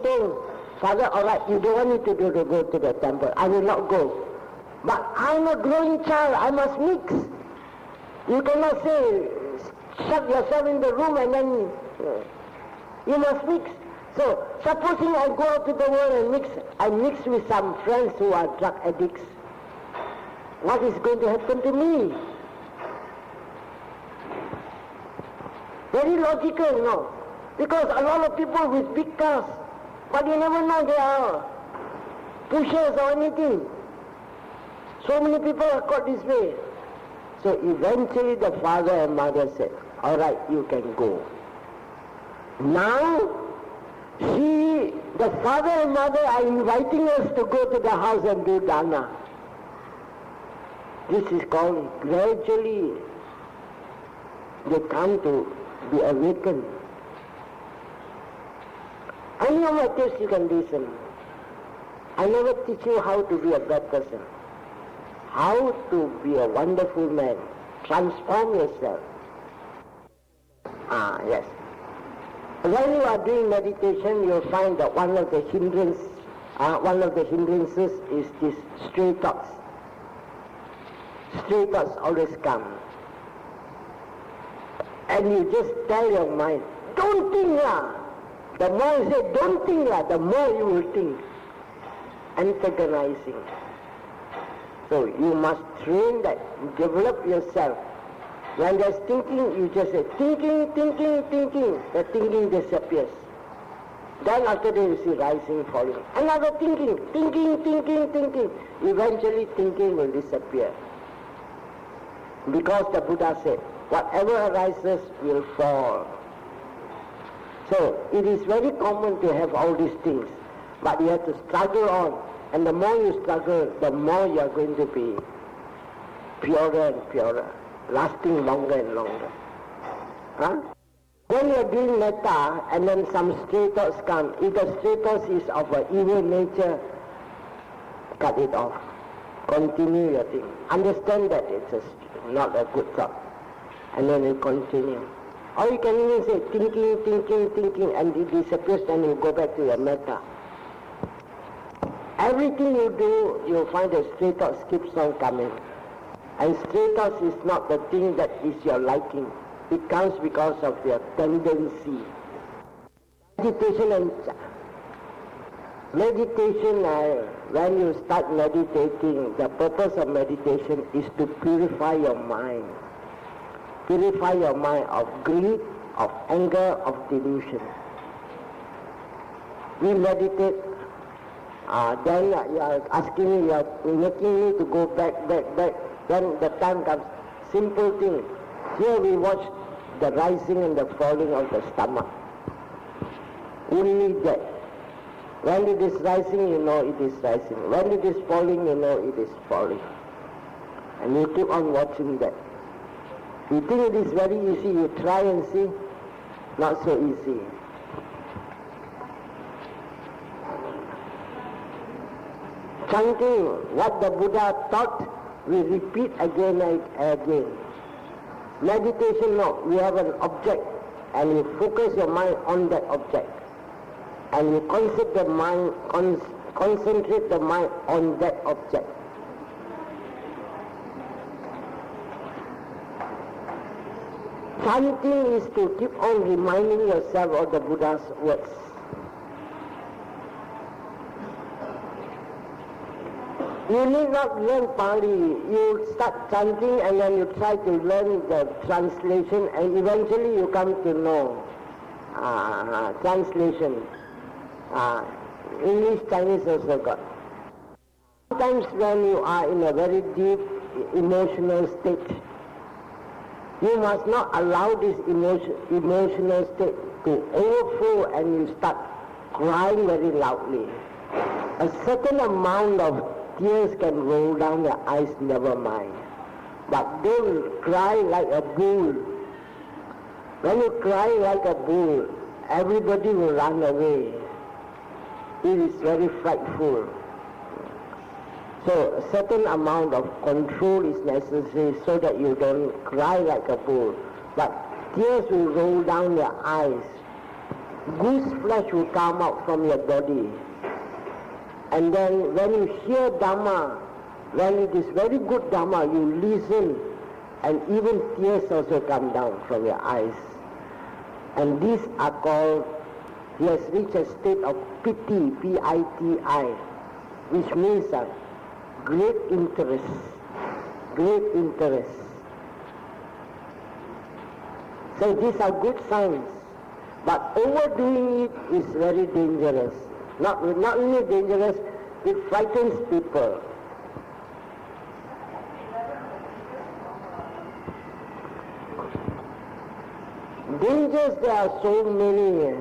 told Father, all right, you don't want me to go to the temple. I will not go. But I'm a growing child. I must mix. You cannot say, shut yourself in the room and then you must mix. So, supposing I go out to the world and mix, I mix with some friends who are drug addicts. What is going to happen to me? Very logical, no? Because a lot of people with big cars, but you never know they are pushers or anything. So many people are caught this way. So eventually the father and mother said, all right, you can go. Now, the father and mother are inviting us to go to the house and do dana. This is called gradually they come to be awakened. Any of my tips you can listen. I never teach you how to be a bad person. How to be a wonderful man. Transform yourself. Yes. When you are doing meditation, you'll find that one of the hindrances is this stray thoughts. Stray thoughts always come. And you just tell your mind, don't think lah. The more you say, don't think lah, the more you will think. Antagonizing. So you must train that, develop yourself. When there's thinking, you just say, thinking. The thinking disappears. Then after that you see rising, falling. Another thinking. Eventually thinking will disappear. Because the Buddha said, whatever arises will fall. So it is very common to have all these things. But you have to struggle on. And the more you struggle, the more you are going to be purer and purer, lasting longer and longer. When you are doing metta and then some stray thoughts come, if the stray thoughts is of an evil nature, cut it off. Continue your thing. Understand that it's not a good thought. And then you continue. Or you can even say thinking, and it disappears, then you go back to your metta. Everything you do, you'll find that stray thoughts keeps on coming. And stray thoughts is not the thing that is your liking. It comes because of your tendency. Meditation, when you start meditating, the purpose of meditation is to purify your mind. Purify your mind of greed, of anger, of delusion. We meditate. Then you are asking me, you are making me to go back. Then the time comes. Simple thing. Here we watch the rising and the falling of the stomach. Only that. When it is rising, you know it is rising. When it is falling, you know it is falling. And you keep on watching that. You think it is very easy, you try and see. Not so easy. Chanting what the Buddha taught, we repeat again and again. Meditation, no. We have an object and you focus your mind on that object. And you concentrate the mind on that object. Chanting is to keep on reminding yourself of the Buddha's words. You need not learn Pali. You start chanting and then you try to learn the translation and eventually you come to know translation. English, Chinese also got. Sometimes when you are in a very deep emotional state, you must not allow this emotional state to overflow and you start crying very loudly. A certain amount of tears can roll down your eyes, never mind. But don't cry like a bull. When you cry like a bull, everybody will run away. It is very frightful. So a certain amount of control is necessary so that you don't cry like a bull. But tears will roll down your eyes. goose flesh will come out from your body. And then when you hear Dhamma, when it is very good Dhamma, you listen, and even tears also come down from your eyes. And these are called, he has reached a state of piti, P-I-T-I, which means great interest, great interest. So these are good signs, but overdoing it is very dangerous. Not only dangerous, it frightens people. Dangers, there are so many.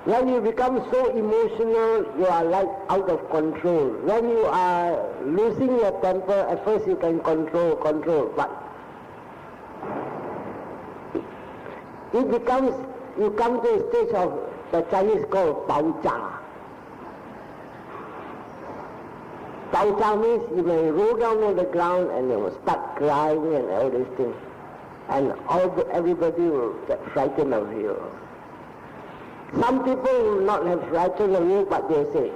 When you become so emotional, you are like out of control. When you are losing your temper, at first you can control, but it becomes, you come to a stage of the Chinese called Bao Cha. Bao Cha means you may roll down on the ground and you will start crying and all these things. And everybody will get frightened of you. Some people will not have frightened of you, but they say,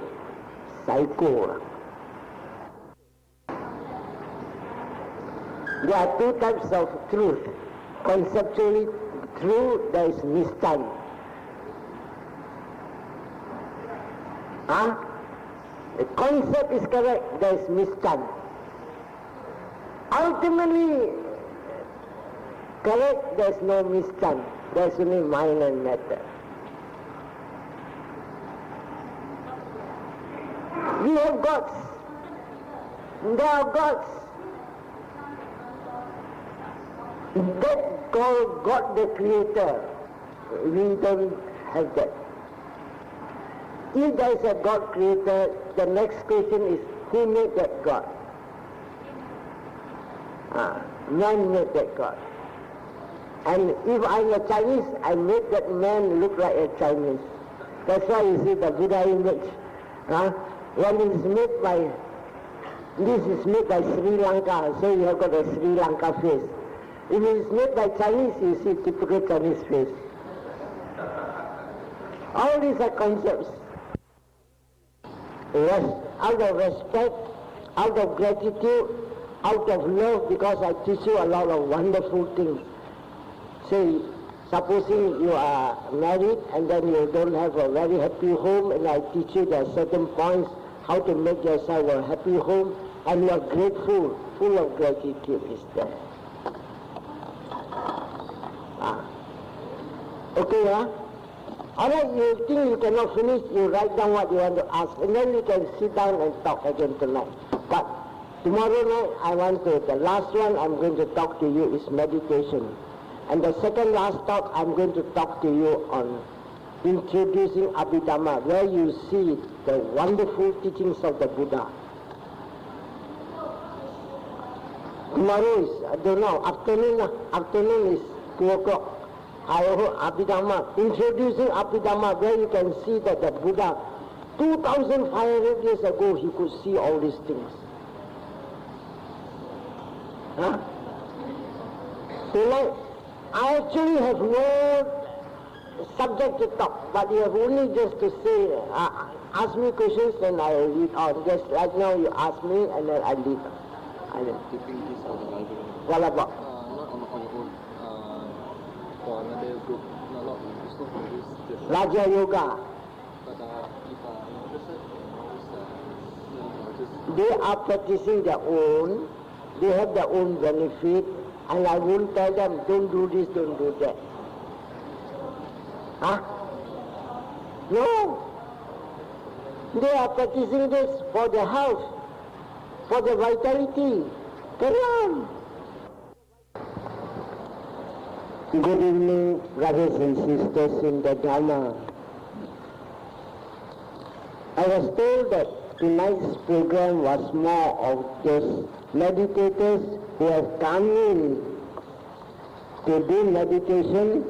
psycho. There are two types of truth. Conceptually true, there is mistand. The concept is correct, there is mistand. Ultimately, correct, there is no mistand. There is only mind and matter. We have gods. There are gods. That called God the Creator. We don't have that. If there is a God Creator, the next question is, who made that God? Man made that God. And if I'm a Chinese, I made that man look like a Chinese. That's why you see the Buddha image. When it is made by, this is made by Sri Lanka, so you have got a Sri Lanka face. If it is made by Chinese, you see typical Chinese face. All these are concepts. Out of respect, out of gratitude, out of love, because I teach you a lot of wonderful things. Say, supposing you are married and then you don't have a very happy home, and I teach you there are certain points how to make yourself a happy home, and you are grateful, full of gratitude is there. Okay, Alright, you think you cannot finish, you write down what you want to ask, and then you can sit down and talk again tonight. But tomorrow night, the last one I'm going to talk to you is meditation. And the second last talk, I'm going to talk to you on introducing Abhidhamma, where you see the wonderful teachings of the Buddha. Tomorrow is, I don't know, afternoon is 2 o'clock. Abhidhamma, introducing Abhidhamma, where you can see that the Buddha, 2,500 years ago, he could see all these things. Tonight, I actually have no subject to talk, but you have only just to say, ask me questions and I will lead on. Just right now you ask me and then I lead. Keeping this out of Bible. What about? Not on your own. For another group, not it's not for this. Raja Yoga. But if interested, They are practicing their own. They have their own benefit. And I won't tell them, don't do this, don't do that. No. They are practicing this for their health, for their vitality. Carry on. Good evening, brothers and sisters in the Dhamma. I was told that tonight's program was more of those meditators who have come in to do meditation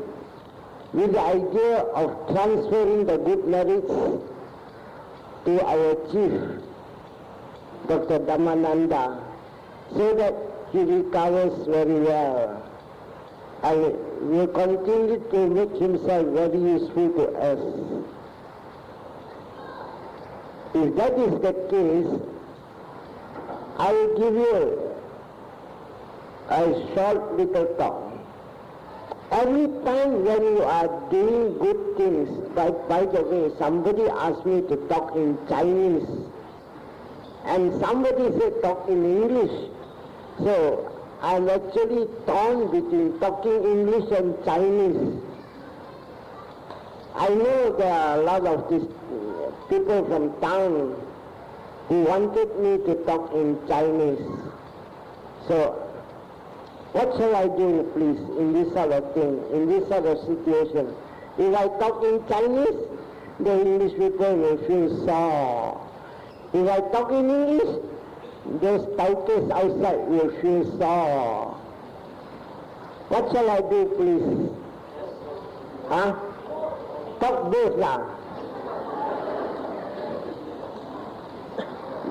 with the idea of transferring the good merits to our chief, Dr. Dhammananda, so that he recovers very well. and will continue to make himself very useful to us. If that is the case, I will give you a short little talk. Every time when you are doing good things, by the way, somebody asked me to talk in Chinese, and somebody said talk in English. So I'm actually torn between talking English and Chinese. I know there are a lot of these people from town who wanted me to talk in Chinese. So what shall I do, please, in this sort of thing, in this sort of situation? If I talk in Chinese, the English people will feel sore. If I talk in English, those titles outside will feel sore. What shall I do, please? Huh? Talk both lah.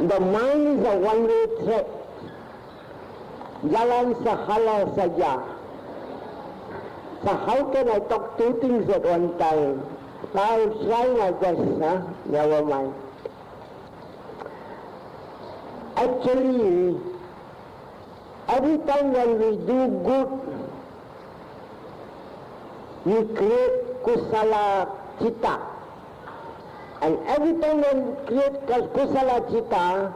The mind is a one-way track. Jalan sehala saja. So how can I talk two things at one time? I'll try my best, huh? Never mind. Actually, every time when we do good, we create kusala cita. And every time when we create kusala cita,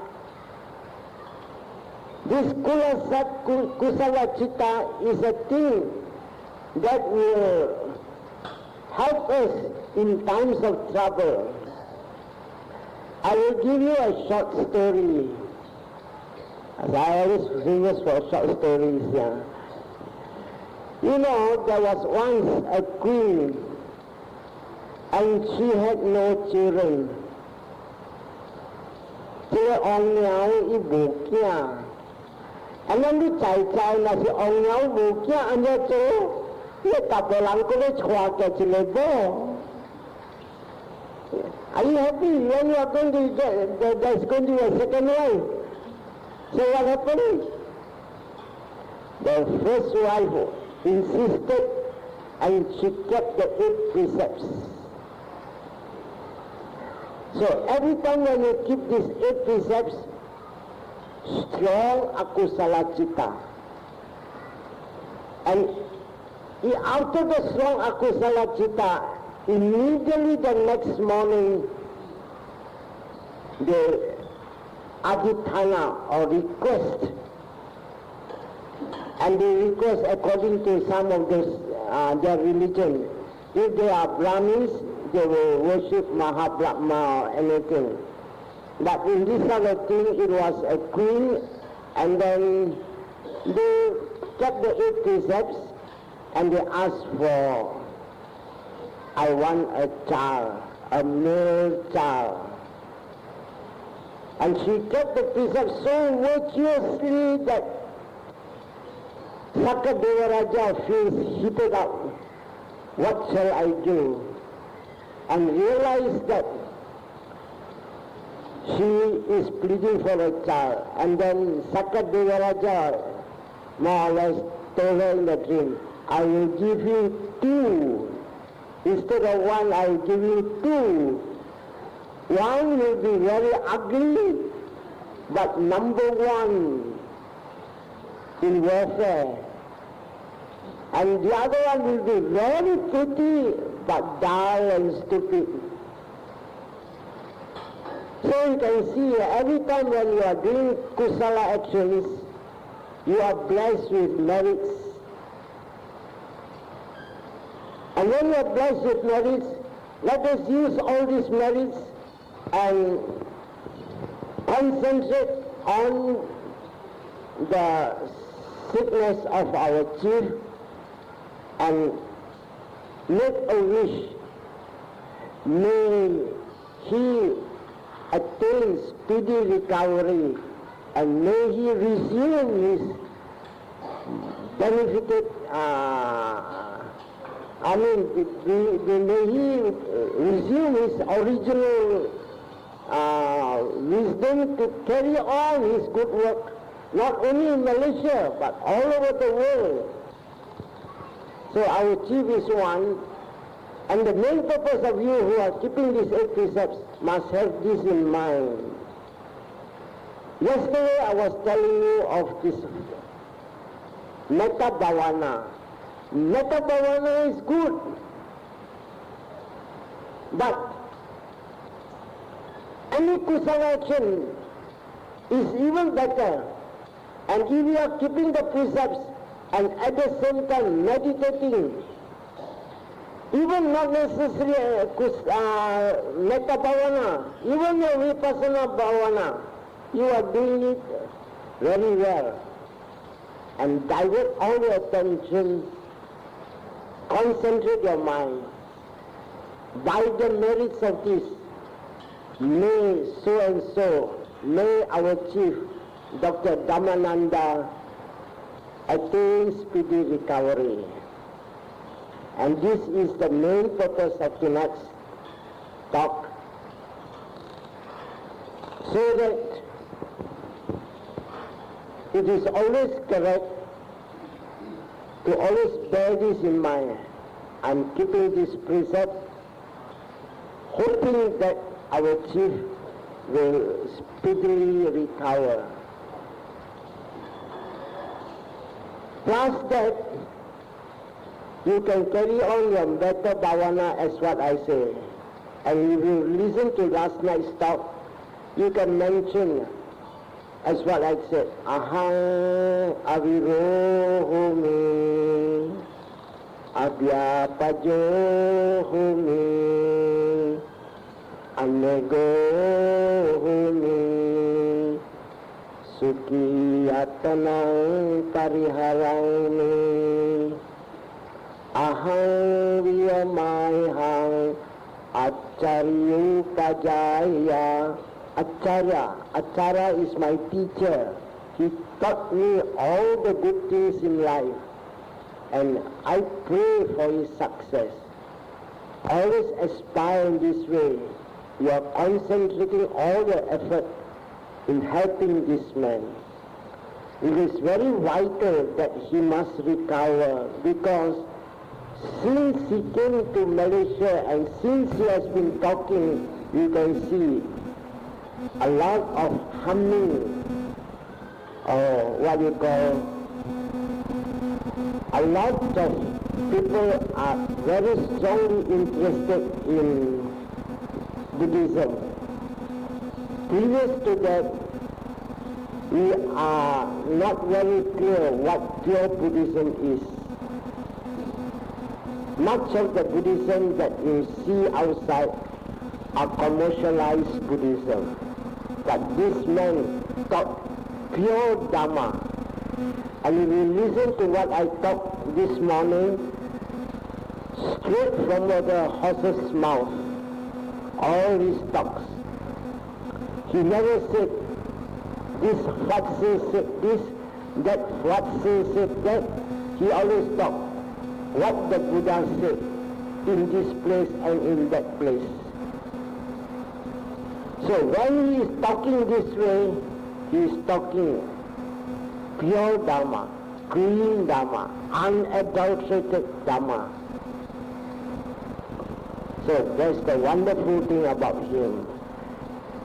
this kusala cita is a thing that will help us in times of trouble. I will give you a short story. As I always famous for short stories, yeah. You know, there was once a queen, and she had no children. Sila ong niyaw ibu kia. And then the chai na si ong niyaw ibu kia, anya to, ye tapalang ko le chwa ka chilebo. Are you happy when you are going to get, there's going to be a second wife? So what happened? The first wife insisted, and she kept the 8 precepts. So every time when you keep these 8 precepts, strong akusala cita. And after the strong akusala cita, immediately the next morning, the adhithana or request, and they request according to some of their religion. If they are Brahmins, they will worship Mahabrahma or anything. But in this other thing, it was a queen, and then they kept the 8 precepts, and they asked for, I want a child, a male child. And she kept the precepts so virtuously that Sakadevaraja feels heated up. What shall I do? And realized that she is pleading for a child. And then Sakadevaraja more or less told her in the dream, I will give you 2. Instead of 1, I will give you 2. One will be very ugly, but number 1 in warfare. And the other one will be very pretty, but dull and stupid. So you can see, every time when you are doing kusala actions, you are blessed with merits. And when you are blessed with merits, let us use all these merits and concentrate on the sickness of our chief and make a wish. May he attain speedy recovery, and may he resume his benefited, may he resume his original wisdom to carry on his good work, not only in Malaysia, but all over the world. So our chief is one, and the main purpose of you who are keeping these 8 precepts must have this in mind. Yesterday I was telling you of this Metta Bhavana. Metta Bhavana is good, but any kusala action is even better. And if you are keeping the precepts and at the same time meditating, even not necessarily Metta Bhavana, even your Vipassana Bhavana, you are doing it very well. And divert all your attention, concentrate your mind. By the merits of this, may so and so, may our chief, Dr. Dhammananda, attain speedy recovery. And this is the main purpose of tonight's talk, so that it is always correct to always bear this in mind. I'm keeping this precept, hoping that our chief will speedily recover. Plus that, you can carry on your Metta Bhavana as what I say. And if you listen to last night's talk, you can mention as what I said, Aham avirohumi, abhyapajohumi, anegohumi, sukiyatanang pariharami, aham viyamaihang acharyupajaya. Acharya is my teacher. He taught me all the good things in life. And I pray for his success. Always aspire in this way. You are concentrating all your effort in helping this man. It is very vital that he must recover, because since he came to Malaysia and since he has been talking, you can see a lot of humming, or what you call, a lot of people are very strongly interested in Buddhism. Previous to that, we are not very clear what pure Buddhism is. Much of the Buddhism that you see outside are commercialized Buddhism. But this man taught pure Dhamma. And if you listen to what I taught this morning, straight from the horse's mouth, all his talks, he never said, this Fatse said this, that Fatse said that. He always talked what the Buddha said in this place and in that place. So when he is talking this way, he is talking pure Dhamma, clean Dhamma, unadulterated Dhamma. So that's the wonderful thing about him.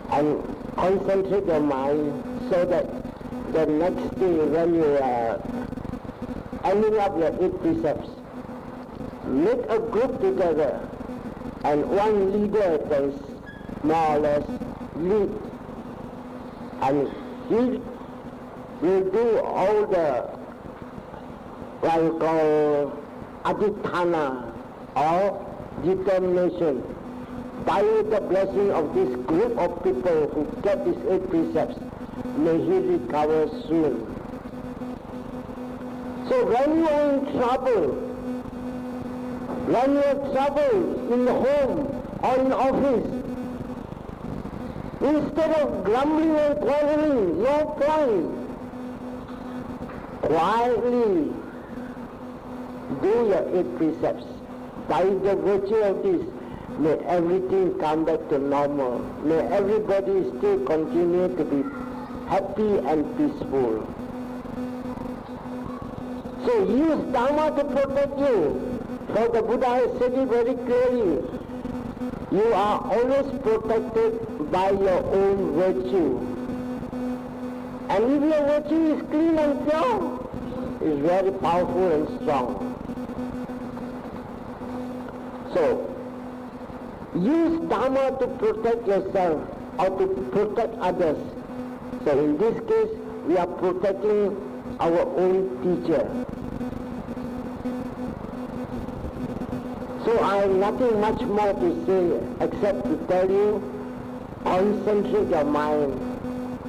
And concentrate your mind so that the next day when you are ending up your 8 precepts, make a group together and one leader can more or less lead, and he will do all the what you call adhitthana or determination. By the blessing of this group of people who get these 8 precepts, may he recover soon. So when you are in trouble, when you have trouble in the home or in the office, instead of grumbling and quarreling, no point. Quietly do your 8 precepts. By the virtue of this, may everything come back to normal. May everybody still continue to be happy and peaceful. So use Dharma to protect you. For the Buddha has said it very clearly. You are always protected by your own virtue. And if your virtue is clean and pure, it's very powerful and strong. So, use Dharma to protect yourself or to protect others. So in this case, we are protecting our own teacher. So I have nothing much more to say except to tell you, concentrate your mind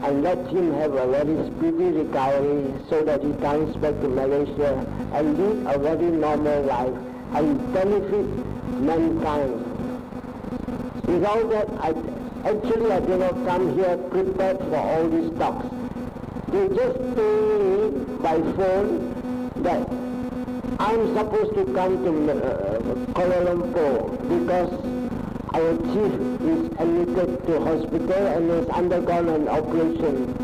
and let him have a very speedy recovery so that he comes back to Malaysia and lead a very normal life and benefit mankind. Without that, I did not come here prepared for all these talks. They just told me by phone that I'm supposed to come to Kuala Lumpur because our chief is admitted to hospital and has undergone an operation.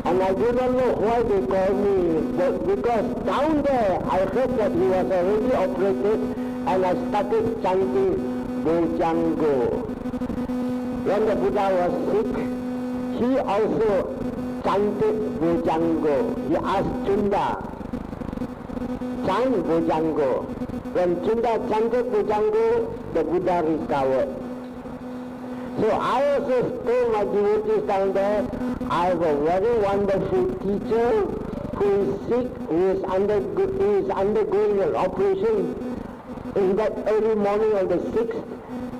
And I do not know why they call me, but because down there I heard that he was already operated and I started chanting Bojango. When the Buddha was sick, he also chanted Bojango. He asked Chunda, chant Bojango. When Chunda chanted Bojango, the Buddha recovered. So I also told my devotees down there, I have a very wonderful teacher who is sick, who is undergoing an operation in that early morning of the 6th,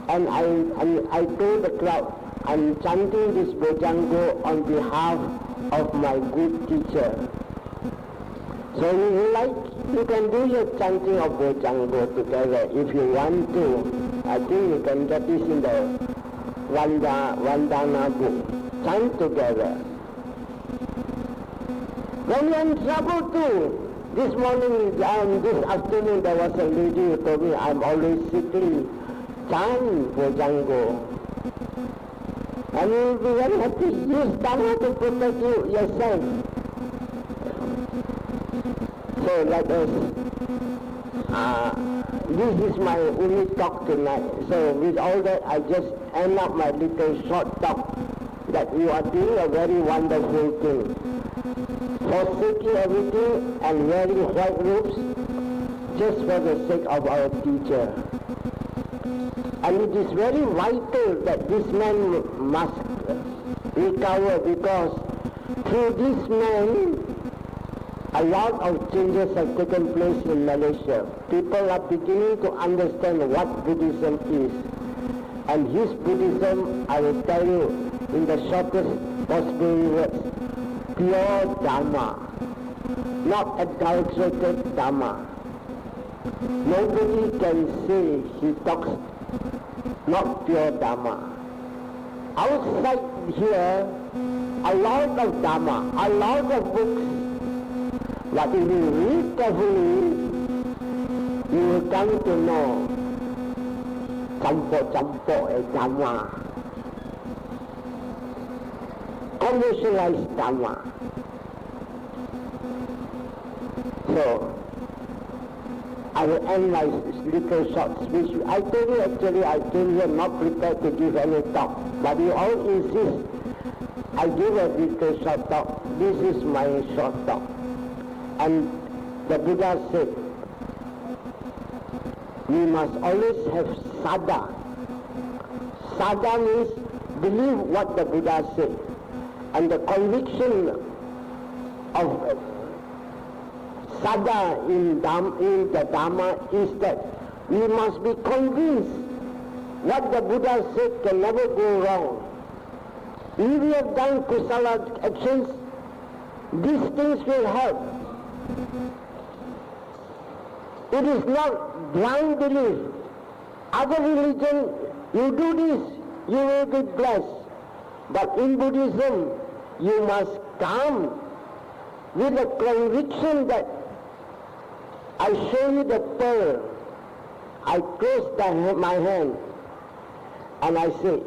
and I told the crowd, I'm chanting this Bojango on behalf of my good teacher. So if you like, you can do your chanting of Bojango together if you want to. I think you can get this in the Vandana book. Chant together. When you're in trouble too, this morning, this afternoon, there was a lady who told me, I'm always sitting, chant Bojango. And you will be very happy. Use Dharma to protect you yourself. So let us, this is my only talk tonight. So with all that, I just end up my little short talk that you are doing a very wonderful thing. Forsaking everything and wearing white robes just for the sake of our teacher. And it is very vital that this man must recover because through this man a lot of changes have taken place in Malaysia. People are beginning to understand what Buddhism is. And his Buddhism, I will tell you in the shortest possible words, pure Dharma, not adulterated Dharma. Nobody can say he talks not pure Dharma. Outside here, a lot of Dharma, a lot of books, but if you read carefully, you will come to know Campo Dharma, commercialized Dharma. So, I will end my little short speech. I told you actually I came here not prepared to give any talk, but you all insist I give a little short talk. This is my short talk. And the Buddha said, we must always have sada. Sada means believe what the Buddha said. And the conviction of sada in the Dhamma is that we must be convinced what the Buddha said can never go wrong. If we have done kusala actions, these things will help. It is not blind belief. Other religion, you do this, you will be blessed. But in Buddhism, you must come with a conviction that I show you the pearl. I close my hand and I say,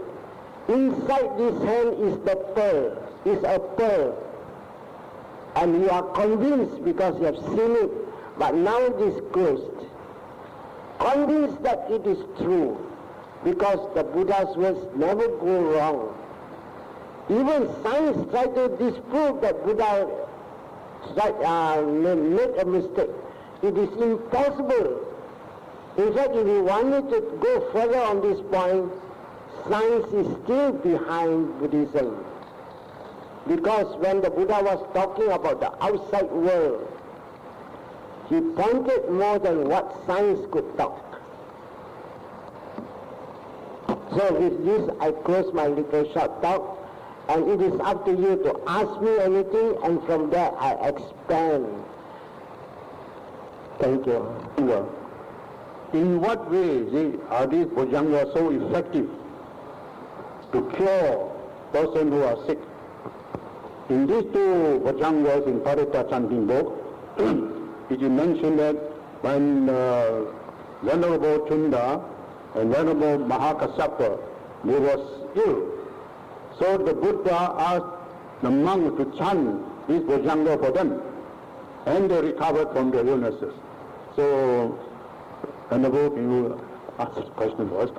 inside this hand is the pearl, is a pearl. And you are convinced because you have seen it but now it is closed. Convinced that it is true, because the Buddha's words never go wrong. Even science tried to disprove that Buddha made a mistake. It is impossible. In fact, if we wanted to go further on this point, science is still behind Buddhism. Because when the Buddha was talking about the outside world, he pointed more than what science could talk. So with this, I close my little short talk, and it is up to you to ask me anything, and from there I expand. Thank you. In what way are these bojjhanga so effective to cure persons who are sick? In these two bojjhangas in Parita Chanting book, it is mentioned that when Venerable Chunda and Venerable Mahakassapa, they was ill. So the Buddha asked the monks to chant this bojjhanga for them, and they recovered from their illnesses. So, Venerable, you ask the question first.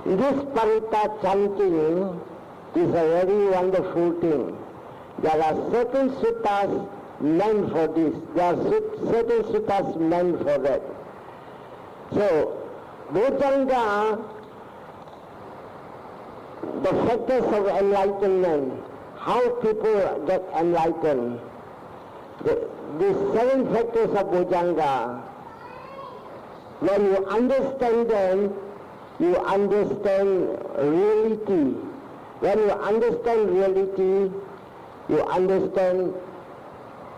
This Parita chanting is a very wonderful thing. There are certain suttas meant for this. There are certain suttas meant for that. So, bojjhanga, the factors of enlightenment, how people get enlightened. These 7 factors of bojjhanga, when you understand them, you understand reality. When you understand reality, you understand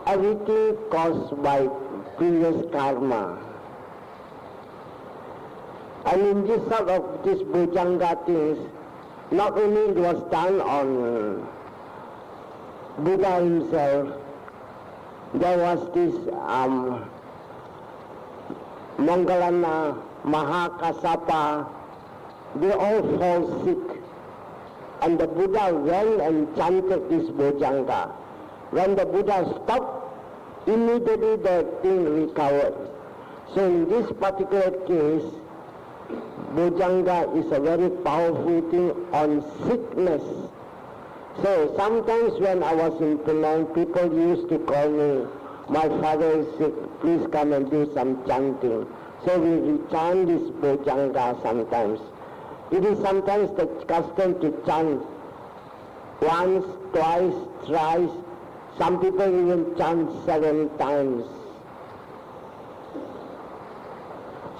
everything caused by previous karma. And in this sort of this bojjhanga things, not only it was done on Buddha himself, there was this Moggallana, Mahakassapa, they all fall sick. And the Buddha went and chanted this bojjhanga. When the Buddha stopped, immediately the thing recovered. So in this particular case, bojjhanga is a very powerful thing on sickness. So sometimes when I was in Penang, people used to call me, my father is sick, please come and do some chanting. So we chant this bojjhanga sometimes. It is sometimes the custom to chant once, twice, thrice. Some people even chant 7 times.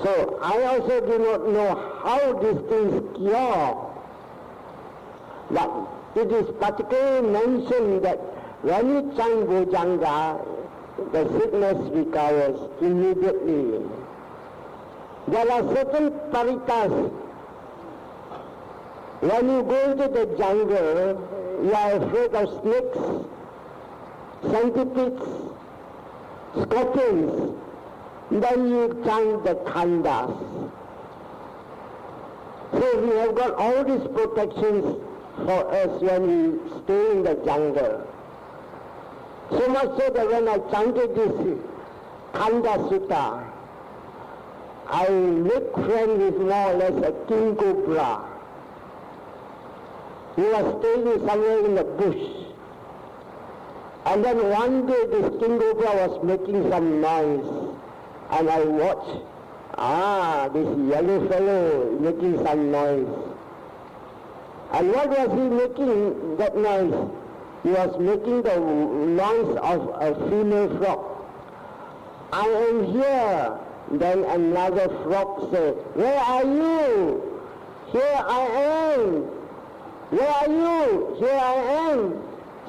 So I also do not know how these things cure. But it is particularly mentioned that when you chant bojjhanga, the sickness recovers immediately. There are certain paritas. When you go into the jungle, you are afraid of snakes, centipedes, scorpions. Then you chant the khandas. So we have got all these protections for us when we stay in the jungle. So much so that when I chanted this Khanda Sutta, I make friend with more or less a king cobra. He was staying somewhere in the bush. And then one day this king cobra was making some noise. And I watched, this yellow fellow making some noise. And what was he making that noise? He was making the noise of a female frog. I am here. Then another frog said, where are you? Here I am. Where are you? Here I am.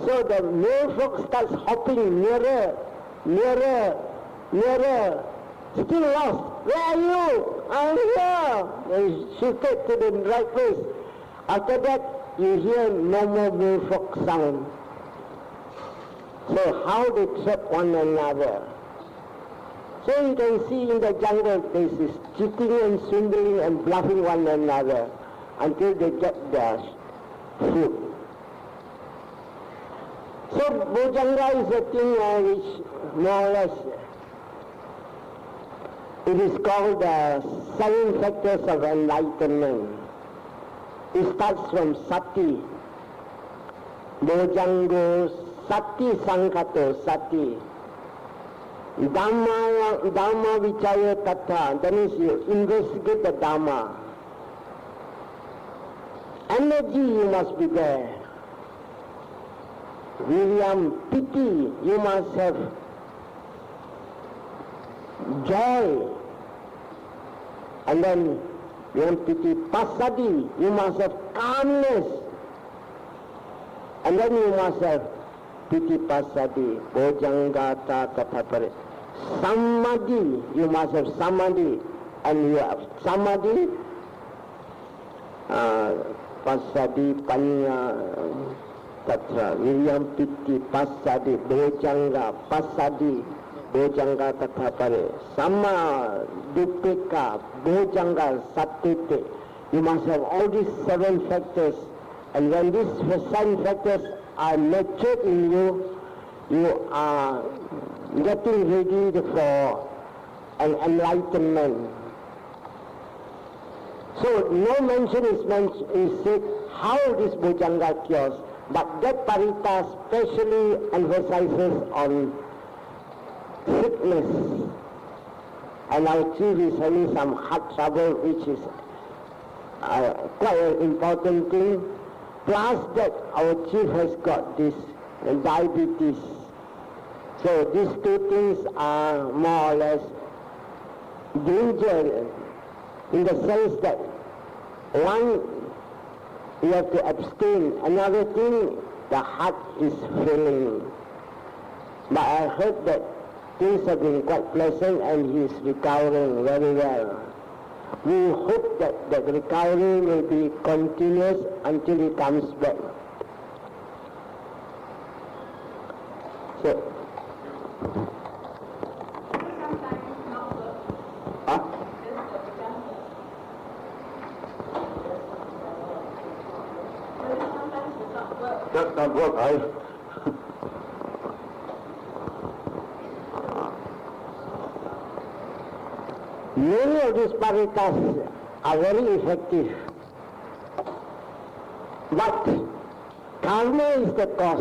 So the male frog starts hopping nearer, nearer, nearer. Still lost. Where are you? I'm here. They shifted to the right place. After that, you hear no more male frog sound. So how they trap one another. So you can see in the jungle there is cheating and swindling and bluffing one another until they get their food. So Bhujanga is a thing which more or less it is called the 7 factors of enlightenment. It starts from Sati. Bojango Sati Sankato Sati. Dhamma Vichaya Tattva. That means you investigate the Dhamma. Energy you must be there. William, pity, you must have joy. And then you want pity, pasadi, you must have calmness. And then you must have piti pasadi, bojangata tathapare. Samadhi, you must have samadhi. And you have samadhi, pasadi, panya, tatra, viryam, piti, pasadi, bojanga, pasadi, bojanga tathapare. Sama, dupika, bojanga, satite. You must have all these 7 factors. And when these 7 factors are matured in you, you are getting ready for an enlightenment. So no mention is said how this Bhujanga cures, but that Parita specially emphasizes on sickness. And our chief is having some heart trouble, which is quite an important thing. Plus that our chief has got this diabetes. So these 2 things are more or less danger in the sense that one, you have to abstain. Another thing, the heart is failing. But I heard that things have been quite pleasant and he is recovering very well. We hope that the recovery will be continuous until he comes back. So, Does not work, many of these paritas are very effective. But karma is the cause.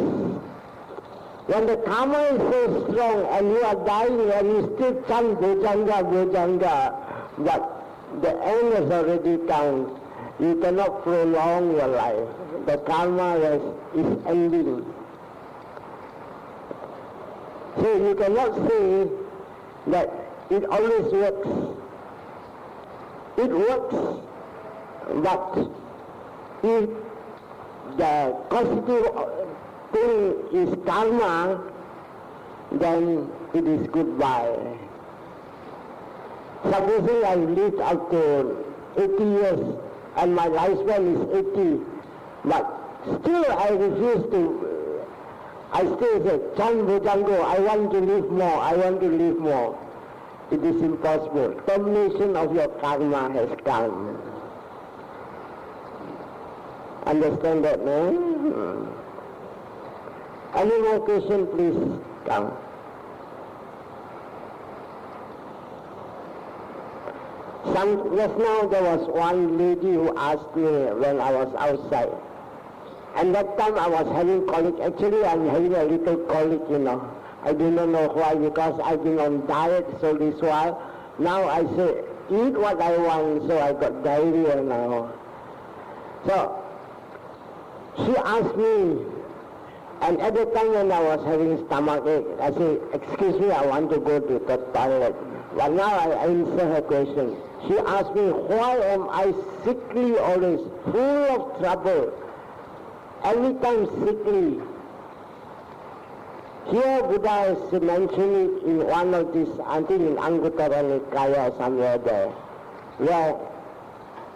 When the karma is so strong and you are dying and you still chant Bhujanga, Bhujanga, but the end has already come, you cannot prolong your life. The karma is ending. So you cannot say that it always works. It works, but if the causative thing is karma, then it is goodbye. Supposing I lived up to 80 years and my lifespan is 80, but still I refuse to, I still say, chant Bhujango, I want to live more, I want to live more. It is impossible. Termination of your karma has come. Understand that, no? Any more question, please come. Just now there was one lady who asked me when I was outside. And that time I was having colic. Actually I'm having a little colic, you know. I do not know why, because I've been on diet so this while. Now I say, eat what I want, so I got diarrhea now. So, she asked me, and at the time when I was having stomachache, I said, excuse me, I want to go to the toilet. But now I answer her question. She asked me, why am I sickly always, full of trouble, every time sickly? Here Buddha is mentioning in one of these, I think in Anguttara Nikaya somewhere there, where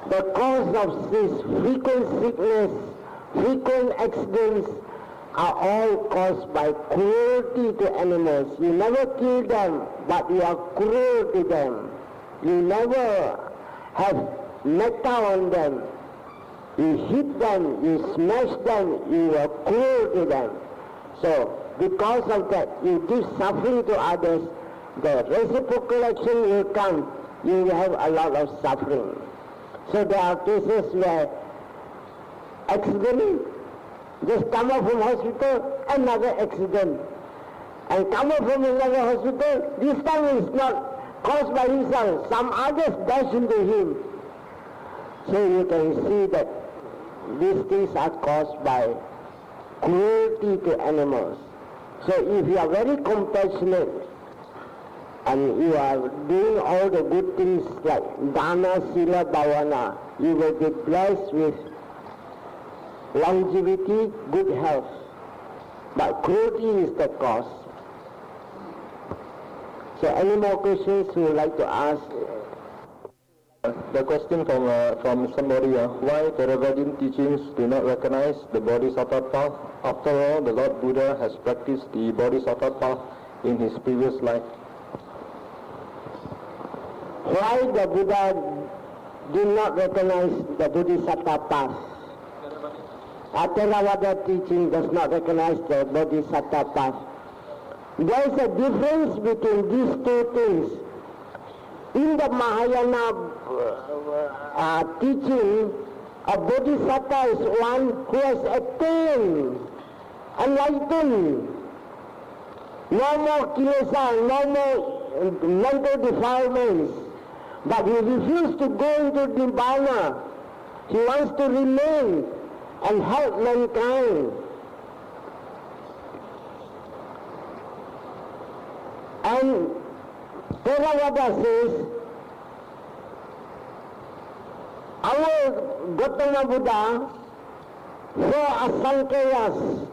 the cause of this frequent sickness, frequent accidents are all caused by cruelty to animals. You never kill them, but you are cruel to them. You never have metta on them. You hit them, you smash them, you are cruel to them. So, because of that, you give suffering to others, the reciprocal action will come, you will have a lot of suffering. So there are cases where accident, just come out from hospital, another accident. And come out from another hospital, this time it's not caused by himself, some others dash into him. So you can see that these things are caused by cruelty to animals. So if you are very compassionate and you are doing all the good things like dana, sila, bhavana, you will be blessed with longevity, good health. But cruelty is the cause. So any more questions you would like to ask? The question from somebody, why Theravadian teachings do not recognize the Bodhisattva path? After all, the Lord Buddha has practiced the Bodhisattva path in his previous life. Why the Buddha did not recognize the Bodhisattva path? Theravada teaching does not recognize the Bodhisattva path. There is a difference between these two things. In the Mahayana teaching, a Bodhisattva is one who has attained, enlightened. No more kilesa, no more mental defilements. But he refused to go into Nibbana. He wants to remain and help mankind. And Theravada says, our Gautama Buddha, 4 asankayas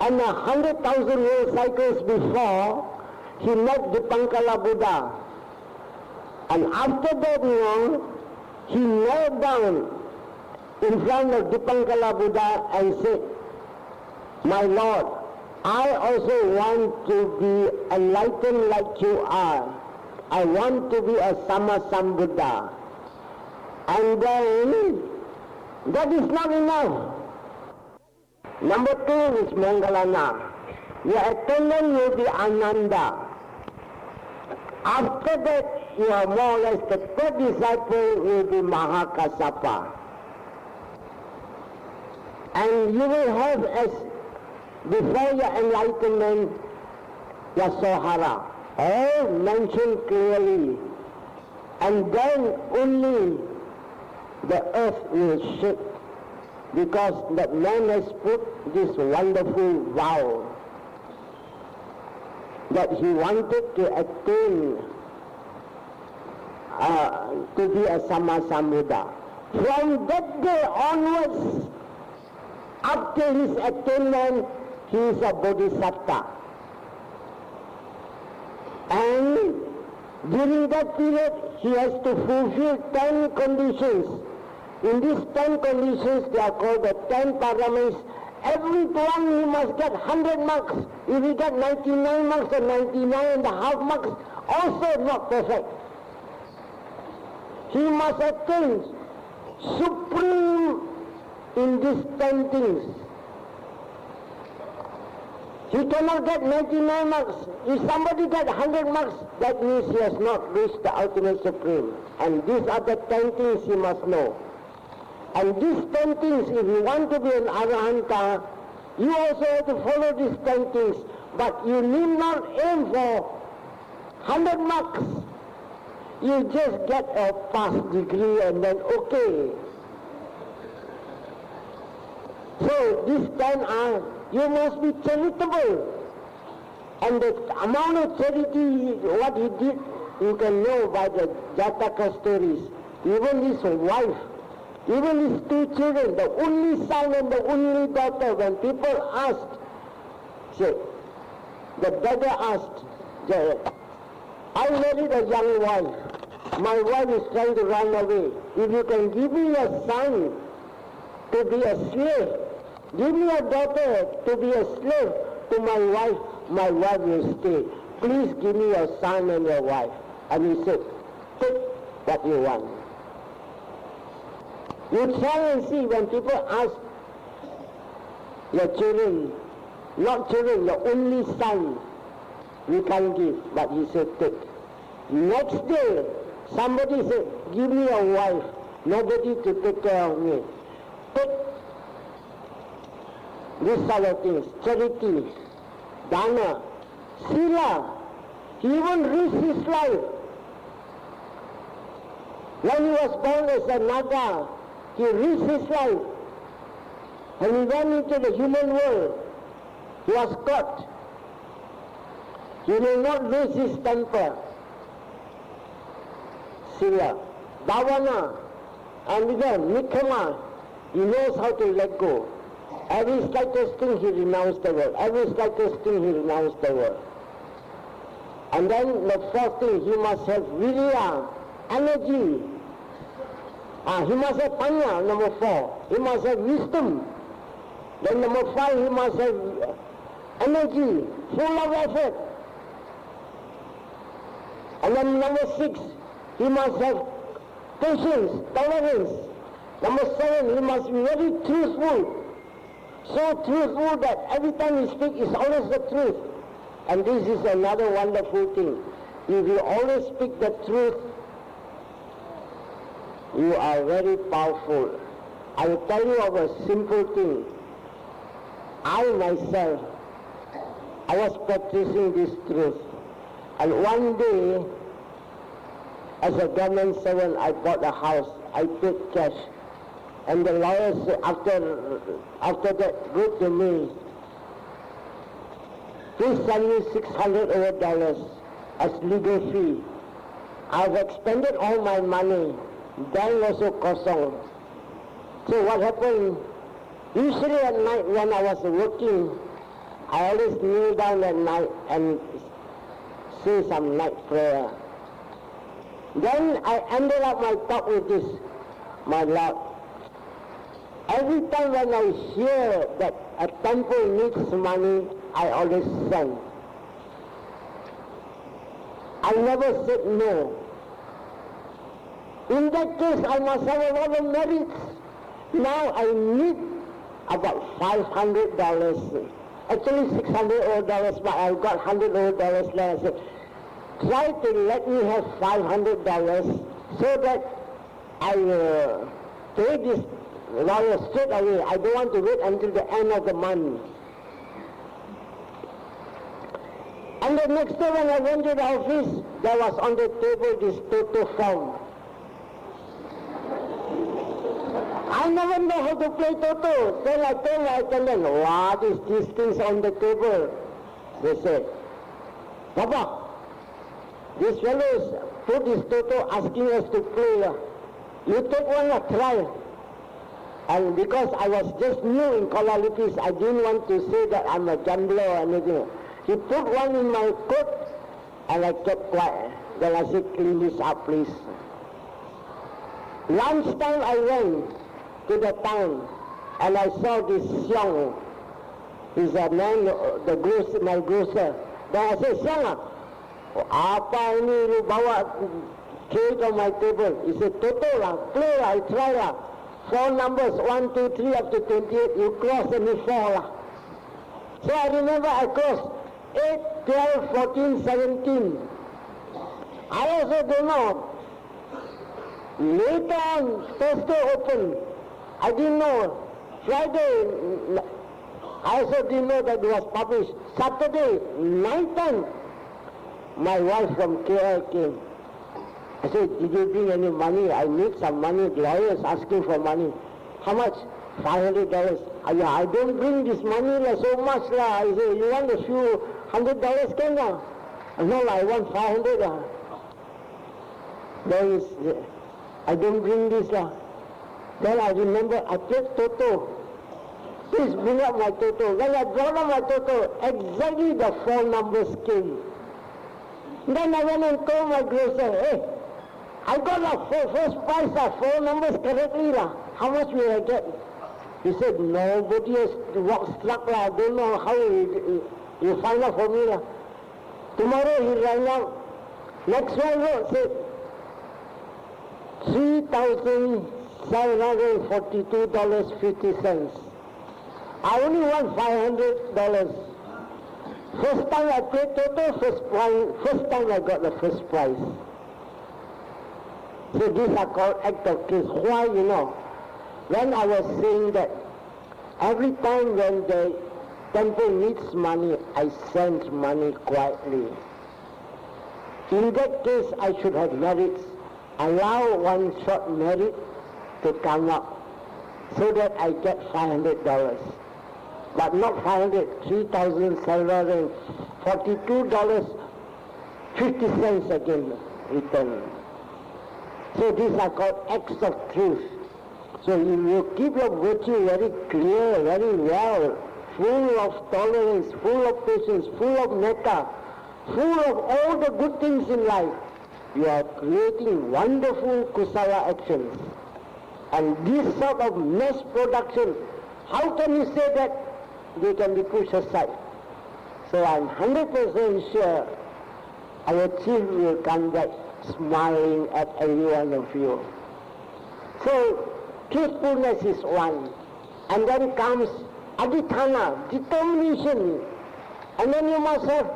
and 100,000 year cycles before, he met Dipankala Buddha. And after that, he knelt down in front of Dipankala Buddha and said, my Lord, I also want to be enlightened like you are. I want to be a Sammasambuddha. And then, that is not enough. Number 2 is Mangalana. Your attendant will be Ananda. After that, you are more or less the third disciple will be Mahakassapa. And you will have, as before your enlightenment, your Sohara, all mentioned clearly. And then only the earth will shake, because that man has put this wonderful vow that he wanted to attain to be a Sammasambuddha. From that day onwards, up to his attainment, he is a Bodhisattva. And during that period, he has to fulfill 10 conditions. In these 10 conditions, they are called the 10 paramits. Every one he must get 100 marks. If he get 99 marks or 99.5 marks, also not perfect. He must attain supreme in these 10 things. He cannot get 99 marks. If somebody gets 100 marks, that means he has not reached the ultimate supreme. And these are the 10 things he must know. And these 10 things, if you want to be an Arahanta, you also have to follow these 10 things. But you need not aim for 100 marks. You just get a pass degree and then okay. So these 10 are, you must be charitable. And the amount of charity, what he did, you can know by the Jataka stories. Even his wife, even his 2 children, the only son and the only daughter, when people asked, say, the beggar asked, I married a young wife. My wife is trying to run away. If you can give me a son to be a slave, give me a daughter to be a slave to my wife will stay. Please give me your son and your wife. And he said, take what you want. You try and see when people ask your children, not children, the only son, we can't give, but he said, take. Next day, somebody said, give me a wife, nobody to take care of me. Take this sort of things, charity, dana, sila. He even risked his life. When he was born as a Naga, he risked his life. And he went into the human world. He was caught. He will not lose his temper. Sila. Bhavana. And again, Nikama. He knows how to let go. Every slightest thing he renounced the world. Every slightest thing he renounced the world. And then the fourth thing, he must have virya, energy. He must have panya, number 4. He must have wisdom. Then number 5, he must have energy, full of effort. And then number 6, he must have patience, tolerance. Number 7, he must be very truthful. So truthful that every time he speaks, it's always the truth. And this is another wonderful thing. If you always speak the truth, you are very powerful. I will tell you of a simple thing. I myself, I was practicing this truth. And one day, as a government servant, I bought a house. I paid cash. And the lawyers, after that, wrote to me, please send me $600 as legal fee. I've expended all my money. Bank also kosong. So what happened? Usually at night when I was working, I always kneel down at night and say some night prayer. Then I ended up my talk with this, my Lord. Every time when I hear that a temple needs money, I always send. I never said no. In that case, I must have a lot of merits. Now I need about $500. Actually $600, but I've got $100 left. I said, try to let me have $500 so that I pay this lawyer straight away. I don't want to wait until the end of the month. And the next day when I went to the office, there was on the table this Toto form. I never know how to play Toto. Then I told my attendant, what is these things on the table? They said, Papa, these fellows put this Toto asking us to play. You take one a try. And because I was just new in Kuala Lumpur, I didn't want to say that I'm a gambler or anything. He put one in my coat and I kept quiet. Then I said, clean this up, please. Lunchtime I went to the town and I saw this Xiong. He's a man, my grocer. Then I said, Xiong, apa ini lu bawa cake on my table? He said, Toto lah, play lah, I try lah. 4 numbers, 1, 2, 3 up to 28, you cross and you 4 lah. So I remember I crossed 8, 12, 14, 17. I also don't know. Later on, Thursday opened. I didn't know. Friday, I also didn't know that it was published. Saturday, night time, my wife from KL came. I said, did you bring any money? I need some money. The lawyers asking for money. How much? $500. I don't bring this money so much. I said, you want a few $100 can lah? No, I want 500 lah. Then I don't bring this lah. Then I remember I played Toto. Please bring up my Toto. When I brought up my Toto, exactly the 4 numbers came. Then I went and told my grocer, hey, I got a first prize, 4 numbers correctly lah. How much will I get? He said, nobody has struck lah. I don't know how you find out for me lah. Tomorrow he rang out. Next one wrote, said, $3,742.50. I only won $500. First time I played Toto, first time I got the first prize. So these are called act of truth. Why, you know? When I was saying that every time when the temple needs money, I send money quietly. In that case, I should have merits. Allow one short merit to come up so that I get $500. But not 500, $3,742.50 again return. So these are called acts of truth. So if you keep your virtue very clear, very well, full of tolerance, full of patience, full of metta, full of all the good things in life, you are creating wonderful kusala actions. And this sort of mass production, how can you say that they can be pushed aside? So I'm 100% sure our chief will come back smiling at every one of you. So truthfulness is one. And then comes adhitthana, determination. And then you must have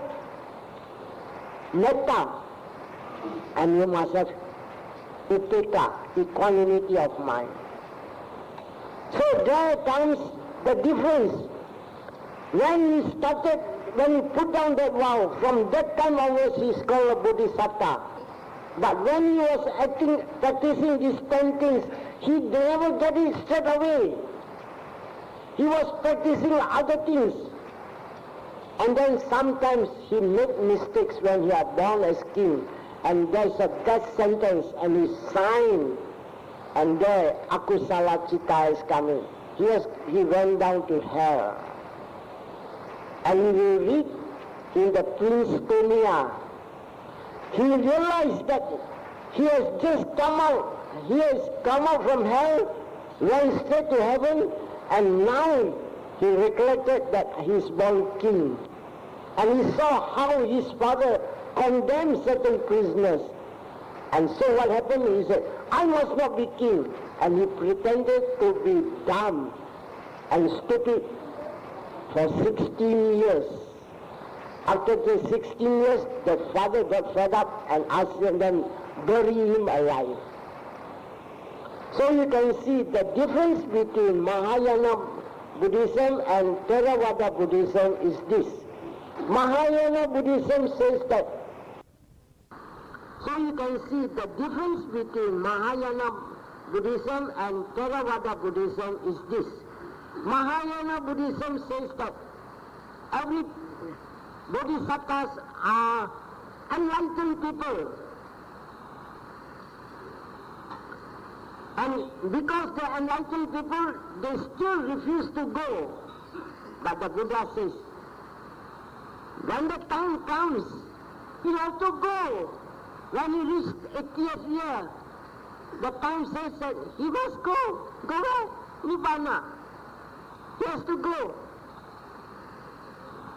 metta. And you must have upekkha, equanimity of mind. So there comes the difference. When he put down that vow, from that time onwards he is called a bodhisattva. But when he was practicing these 10 things, he never got it straight away. He was practicing other things. And then sometimes he made mistakes when he had born as king. And there's a death sentence and he signed. And there, akusala chitta is coming. He went down to hell. And you read in the Prince Tomia, he realized that he has just come out. He has come out from hell, went straight to heaven, and now he recollected that he is born king. And he saw how his father condemned certain prisoners. And so what happened, he said, I must not be king. And he pretended to be dumb and stupid for 16 years. After the 16 years, the father got fed up and asked them, bury him alive. So you can see the difference between Mahayana Buddhism and Theravada Buddhism is this. Mahayana Buddhism says that. So you can see the difference between Mahayana Buddhism and Theravada Buddhism is this. Mahayana Buddhism says that every bodhisattvas are enlightened people. And because they're enlightened people, they still refuse to go. But the Buddha says, when the time comes, you have to go. When he reached 80th year, the time says that he must go. Go where? Nibbana. He has to go.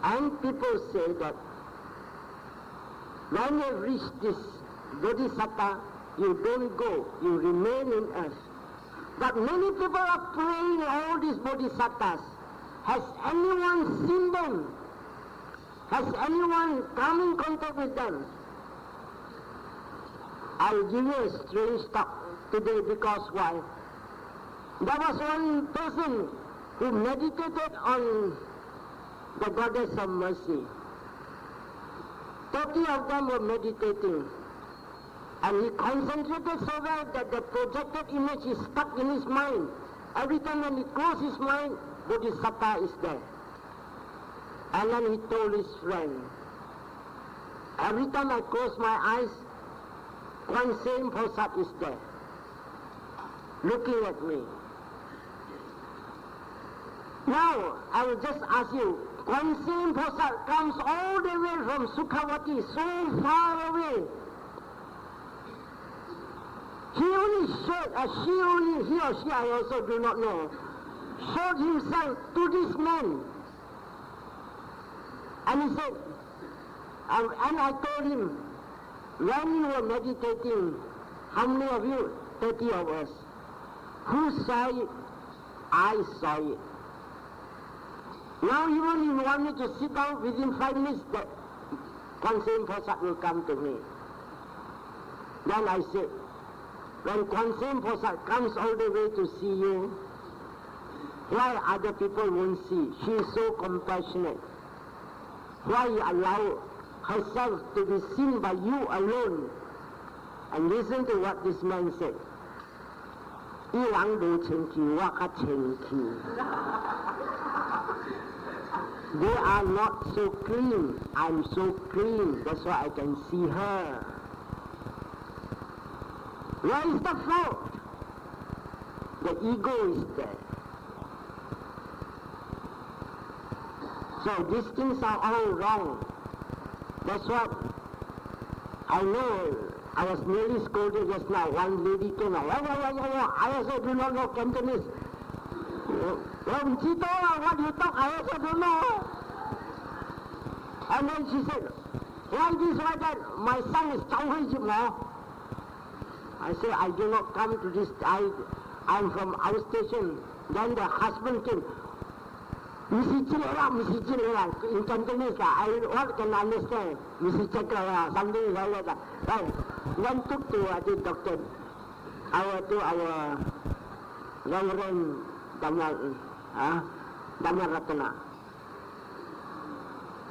And people say that when you reach this bodhisattva, you don't go, you remain in earth. But many people are praying all these bodhisattvas. Has anyone seen them? Has anyone come in contact with them? I'll give you a strange talk today because why? There was one person who meditated on the goddess of mercy. 30 of them were meditating. And he concentrated so well that the projected image is stuck in his mind. Every time when he closes his mind, Bodhisattva is there. And then he told his friend, every time I close my eyes, one same Bhosat is there, looking at me. Now, I will just ask you, one same Bhosat comes all the way from Sukhavati, so far away. He only showed, he or she, I also do not know, showed himself to this man. And he said, and I told him, when you were meditating, how many of you? 30 of us. Who saw it? I saw it. Now even if you want me to sit down within 5 minutes, the Kwan Posat will come to me. Then I said, when Kwan Posat comes all the way to see you, why other people won't see? She is so compassionate. Why you allow herself to be seen by you alone? And listen to what this man said. 一人无清气，我较清气。They are not so clean. I'm so clean. That's why I can see her. Where is the fault? The ego is there. So these things are all wrong. That's what I know. I was nearly scolded just now. One lady came out. I also do not know Cantonese. What you talk, I also don't know. And then she said, why this, why that? My son is Chao Hui Jip now. I said, I do not come to this. I'm from our station. Then the husband came. Missy Chilera, in Cantonese, I can understand. Missy Chakra, something like that. Right. Then took to the doctor, our Reverend Damya Ratana.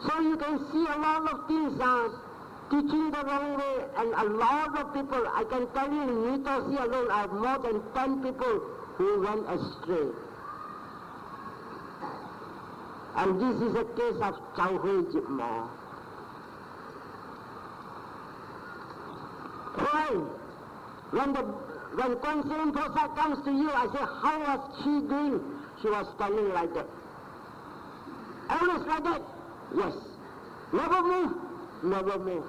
So you can see a lot of things are teaching the wrong way, and a lot of people, I can tell you in Nitosi alone, I have more than 10 people who went astray. And this is a case of Chao Hui Jip Mo. Why? When Kwan Posat comes to you, I say, how was she doing? She was standing like that. Always like that? Yes. Never move? Never move.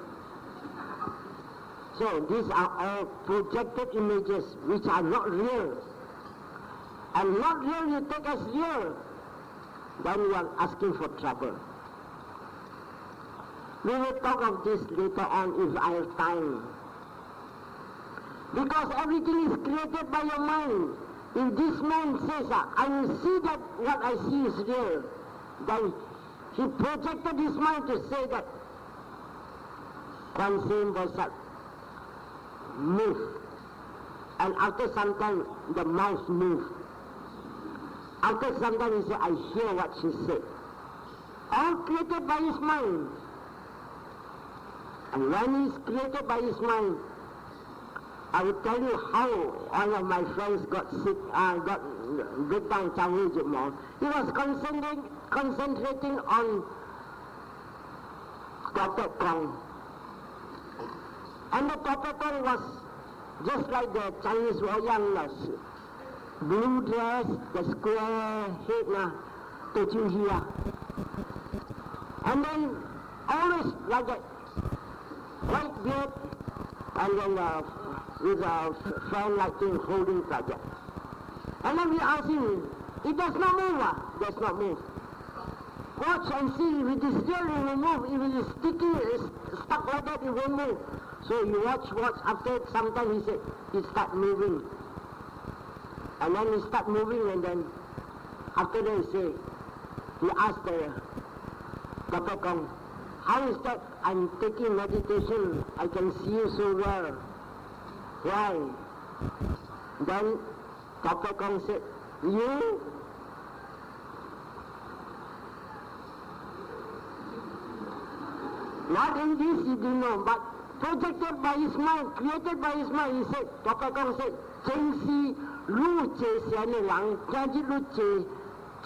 So these are all projected images which are not real. And not real you take as real. Then you are asking for trouble. We will talk of this later on if I have time. Because everything is created by your mind. If this man says, I will see that what I see is real, then he projected his mind to say that Kwan Posat move. And after some time, the mouth moved. After some time, he said, I hear what she said. All created by his mind. And when he is created by his mind, I will tell you how one of my friends got sick, got breakdown Chao Hui Jip Mo. He was concentrating on Topet Kong. And the Topet Kong was just like the Chinese Wayang, blue dress, the square head, touching here. And then always like that, white beard, and then with a fan-like thing holding like that. And then we ask him, it does not move, does not move. Watch and see, if it is real, it will move. If it is sticky, stuck like that, it won't move. So you watch, after some time he said, it start moving. And then he start moving, and then after that he asked the Kapekong, how is that? I'm taking meditation, I can see you so well. Why? Then Kapekong said, you? Not in this you do know, but projected by his mind, created by his mind, he said, Kapekong said, Cheng Si Lu Che Xian Ni Lang, Jian Ji Lu Che,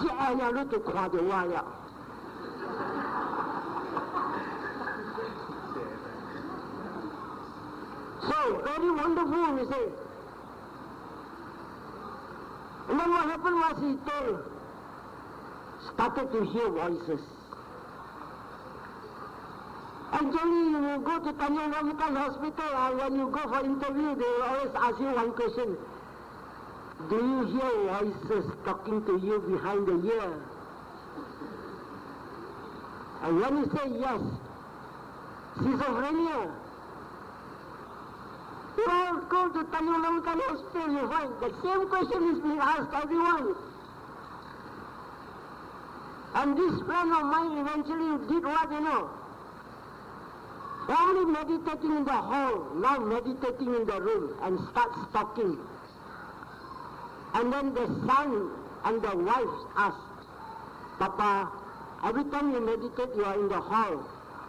Jia Ya Lu Tu Kwa De Wa Ya. So, very wonderful, he said. And then what happened was he started to hear voices. Actually, you go to Tanjung Medical Hospital, and when you go for interview, they will always ask you one question. Do you hear voices talking to you behind the ear? And when you say yes, schizophrenia. Well, go to Tanjung Medical Hospital, you find the same question is being asked everyone. And this friend of mine eventually did what, you know? Only meditating in the hall, now meditating in the room, and starts talking. And then the son and the wife ask, Papa, every time you meditate, you are in the hall.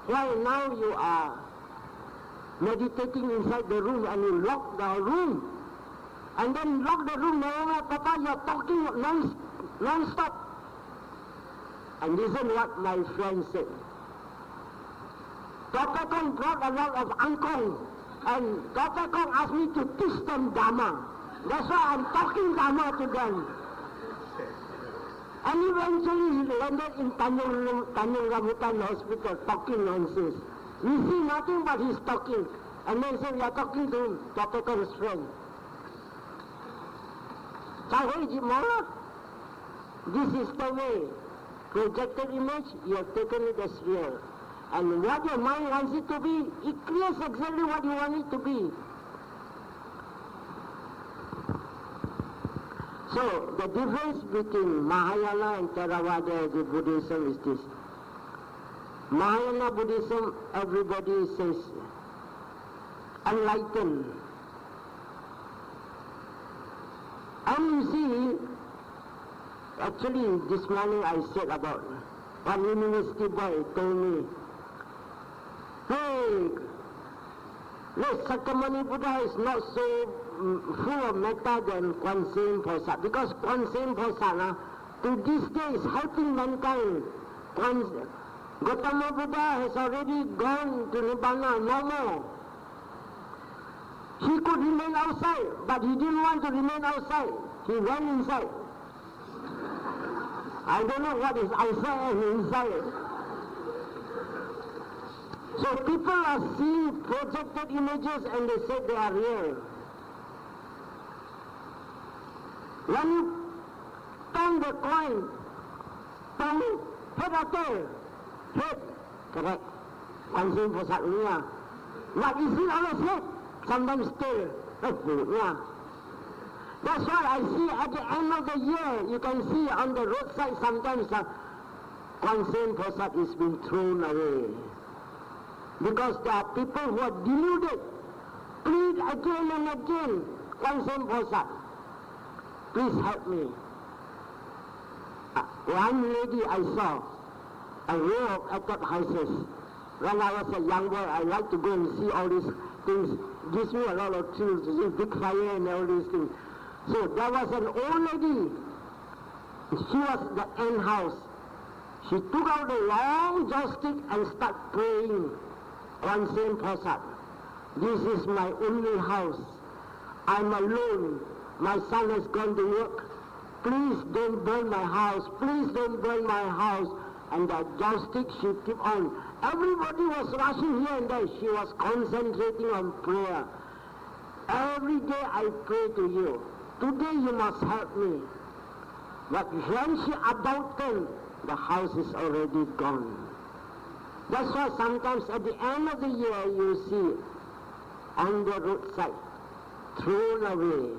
Why now you are meditating inside the room and you lock the room? And then lock the room, no, Papa, you are talking non-stop. And listen what my friend said. Dr. Kong brought a lot of Angkong, and Dr. Kong asked me to teach them Dharma. That's why I'm talking Dharma to them. And eventually he landed in Tanjung Rambutan Hospital talking nonsense. We see nothing but he's talking. And then say, we are talking to Dr. Kong's friend. This is the way. Projected image, you have taken it as real. And what your mind wants it to be, it creates exactly what you want it to be. So, the difference between Mahayana and Theravada Buddhism is this. Mahayana Buddhism, everybody says, enlightened. And you see, actually this morning I said about one university boy told me, hey, look, Sakyamuni Buddha is not so full of metta than Kuan Yin Posat, because Kuan Yin Posat to this day is helping mankind. Gautama Buddha has already gone to Nibbana, no more. He could remain outside, but he didn't want to remain outside. He went inside. I don't know what is outside and inside. So people are seeing projected images and they say they are real. When you turn the coin, turn head or tail, head, correct. Kuan Yin Posat punya. But is it always head? Sometimes tail. Yeah. That's why I see at the end of the year, you can see on the roadside sometimes Kuan Yin Posat is being thrown away. Because there are people who are deluded, plead again and again, Kuan Yin Posat, please help me. One lady I saw, a row of attic houses. When I was a young boy, I like to go and see all these things. It gives me a lot of thrills to see big fire and all these things. So there was an old lady. She was the end house. She took out a long joystick and started praying. Kuan Yin Posat, this is my only house. I'm alone. My son has gone to work. Please don't burn my house. Please don't burn my house. And the joystick, she kept on. Everybody was rushing here and there. She was concentrating on prayer. Every day I pray to you. Today you must help me. But when she about them, the house is already gone. That's why sometimes at the end of the year you see on the roadside, thrown away.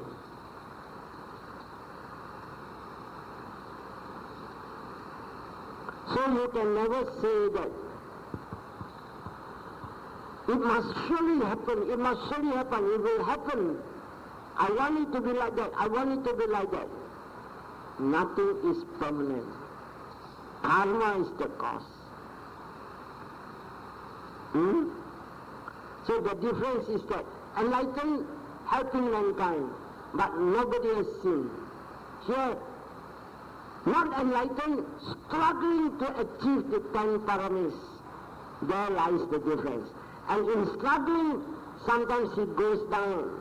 So you can never say that it must surely happen, it must surely happen, it will happen. I want it to be like that, I want it to be like that. Nothing is permanent. Karma is the cause. So the difference is that enlightened, helping mankind, but nobody has seen. Here, not enlightened, struggling to achieve the 10 paramis. There lies the difference. And in struggling, sometimes he goes down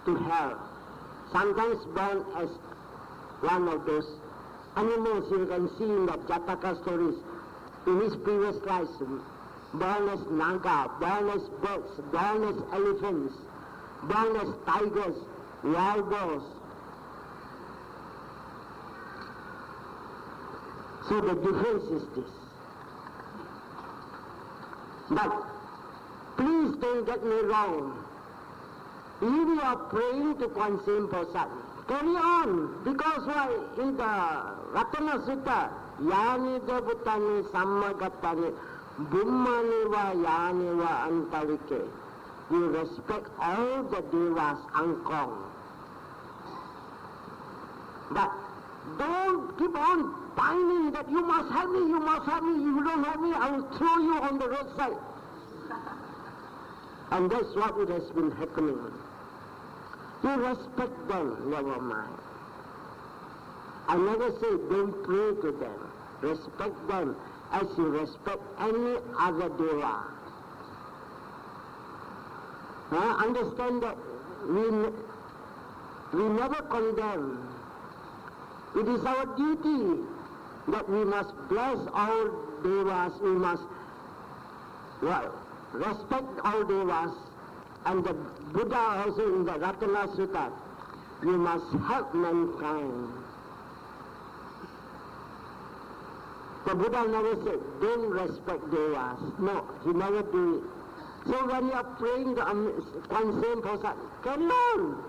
to hell. Sometimes born as one of those animals you can see in the Jataka stories. In his previous lives, born as Naga, born as birds, born as elephants, born as tigers, wild boars. So the difference is this. But please don't get me wrong. If you are praying to Kuan Yin Posat, Carry on, because why? In the Ratana Sutta, Yani Devutani Sammagatani Bummani va Yani va Antarike. You respect all the devas Angkong. But don't keep on pining that you must have me, you must have me. If you don't have me, I will throw you on the roadside. And that's what it has been happening. You respect them, never mind. I never say don't pray to them. Respect them as you respect any other deva. Understand that we never condemn. It is our duty that we must bless all devas, we must respect all devas, and the Buddha also in the Ratana Sutta, you must help mankind. The Buddha never said, don't respect devas. No, he never do it. So when you are praying the Kuan Yin Posat, carry on.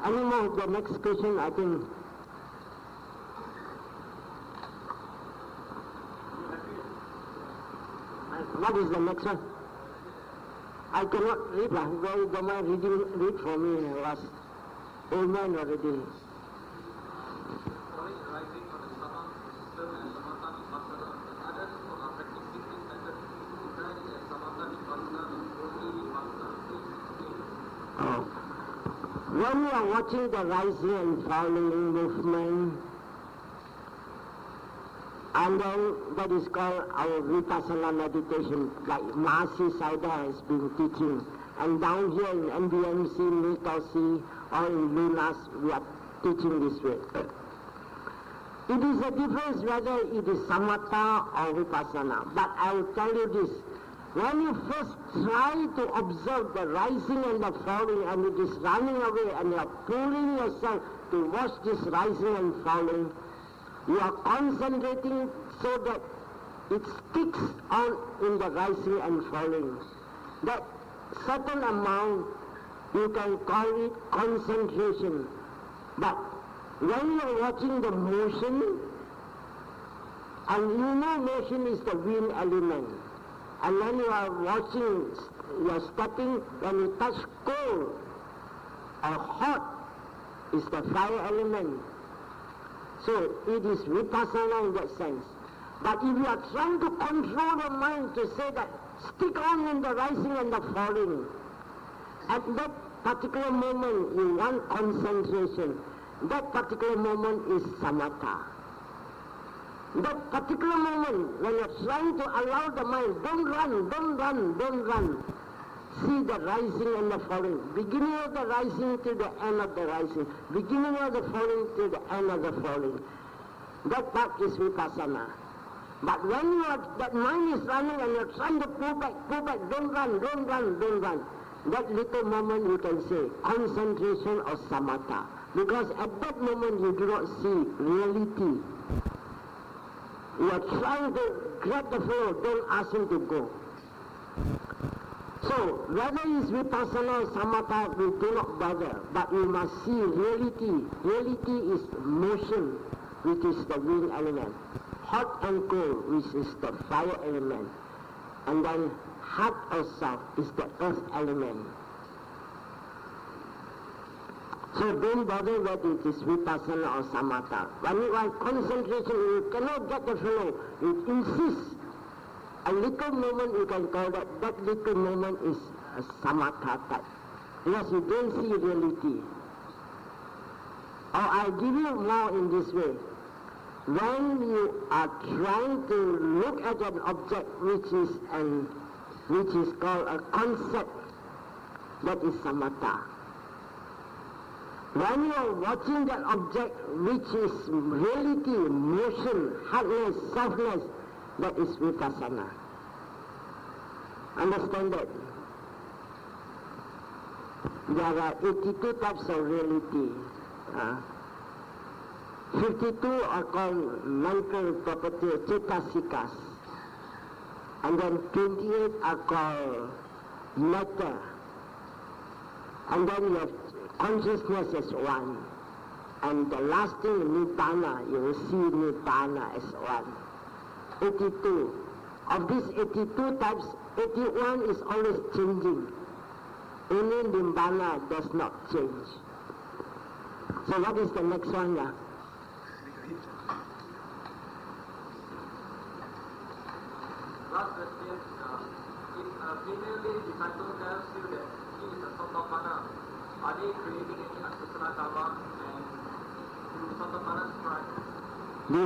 Any more? The next question, I think. What is the next one? I cannot read. Well, the man read for me last. Amen already. When you are watching the rising and falling movement, and then that is called our Vipassana meditation, like Mahasi Saida has been teaching. And down here in NBMC, Nitosi, or in Lunas, we are teaching this way. It is a difference whether it is Samatha or Vipassana. But I will tell you this. When you first try to observe the rising and the falling, and it is running away, and you are pulling yourself to watch this rising and falling, you are concentrating so that it sticks on in the rising and falling. That certain amount, you can call it concentration. But when you are watching the motion, and you know motion is the wind element, and when you are watching, you are stepping, when you touch cold or hot, is the fire element. So it is Vipassana in that sense. But if you are trying to control the mind to say that stick on in the rising and the falling, at that particular moment you want concentration. That particular moment is Samatha. That particular moment when you are trying to allow the mind, don't run, don't run, don't run. See the rising and the falling. Beginning of the rising till the end of the rising. Beginning of the falling till the end of the falling. That part is Vipassana. But when that mind is running and you're trying to pull back, don't run, don't run, don't run. That little moment you can say concentration or Samatha. Because at that moment you do not see reality. You are trying to grab the flow, don't ask him to go. So, whether it's Vipassana or Samatha, we do not bother. But we must see reality. Reality is motion, which is the wind element. Hot and cold, which is the fire element. And then hard or soft is the earth element. So don't bother whether it is Vipassana or Samatha. When you are concentration, you cannot get the flow. You insist. A little moment you can call that little moment is a Samatha type. Because you don't see reality. Or I'll give you more in this way. When you are trying to look at an object which is called a concept, that is Samatha. When you are watching that object which is reality, motion, hardness, softness, that is Vipassana. Understand that? There are 82 types of reality. 52 are called mental property, cetasikas. And then 28 are called matter. And then you have consciousness as one. And the last thing, Nibbana, you will see Nibbana as one. 82. Of these 82 types, 81 is always changing. Only Nibbana does not change. So what is the next one now? Last question. If a female disciple tells you that he is a Sotapanna, are they creating any akusala karma and do Sotapannas cry? The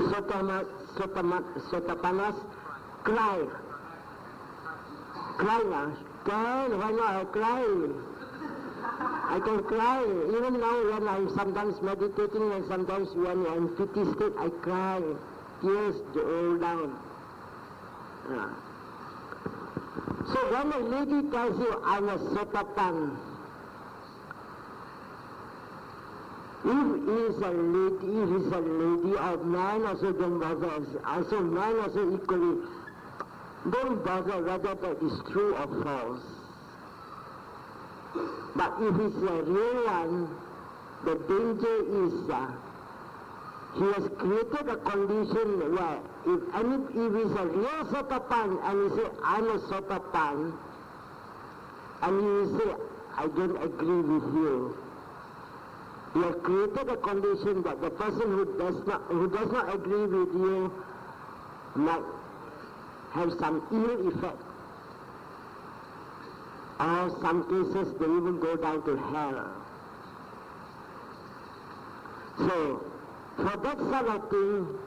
Sotapannas cry. Cry now. Cry, why not? I cry. I can cry. Even now when I'm sometimes meditating and sometimes when I'm in pity state, I cry. Tears roll down. Yeah. So when a lady tells you, I'm a Sotapan, if he is a lady or man also don't bother, also man also equally, don't bother whether that is true or false. But if it's a real one, the danger is he has created a condition where if he's a real Sotapan and he say, I'm a Sotapan, and you say, I don't agree with you, he has created a condition that the person who does not agree with you might have some ill effect. Or some cases they even go down to hell. So, for that sort of thing,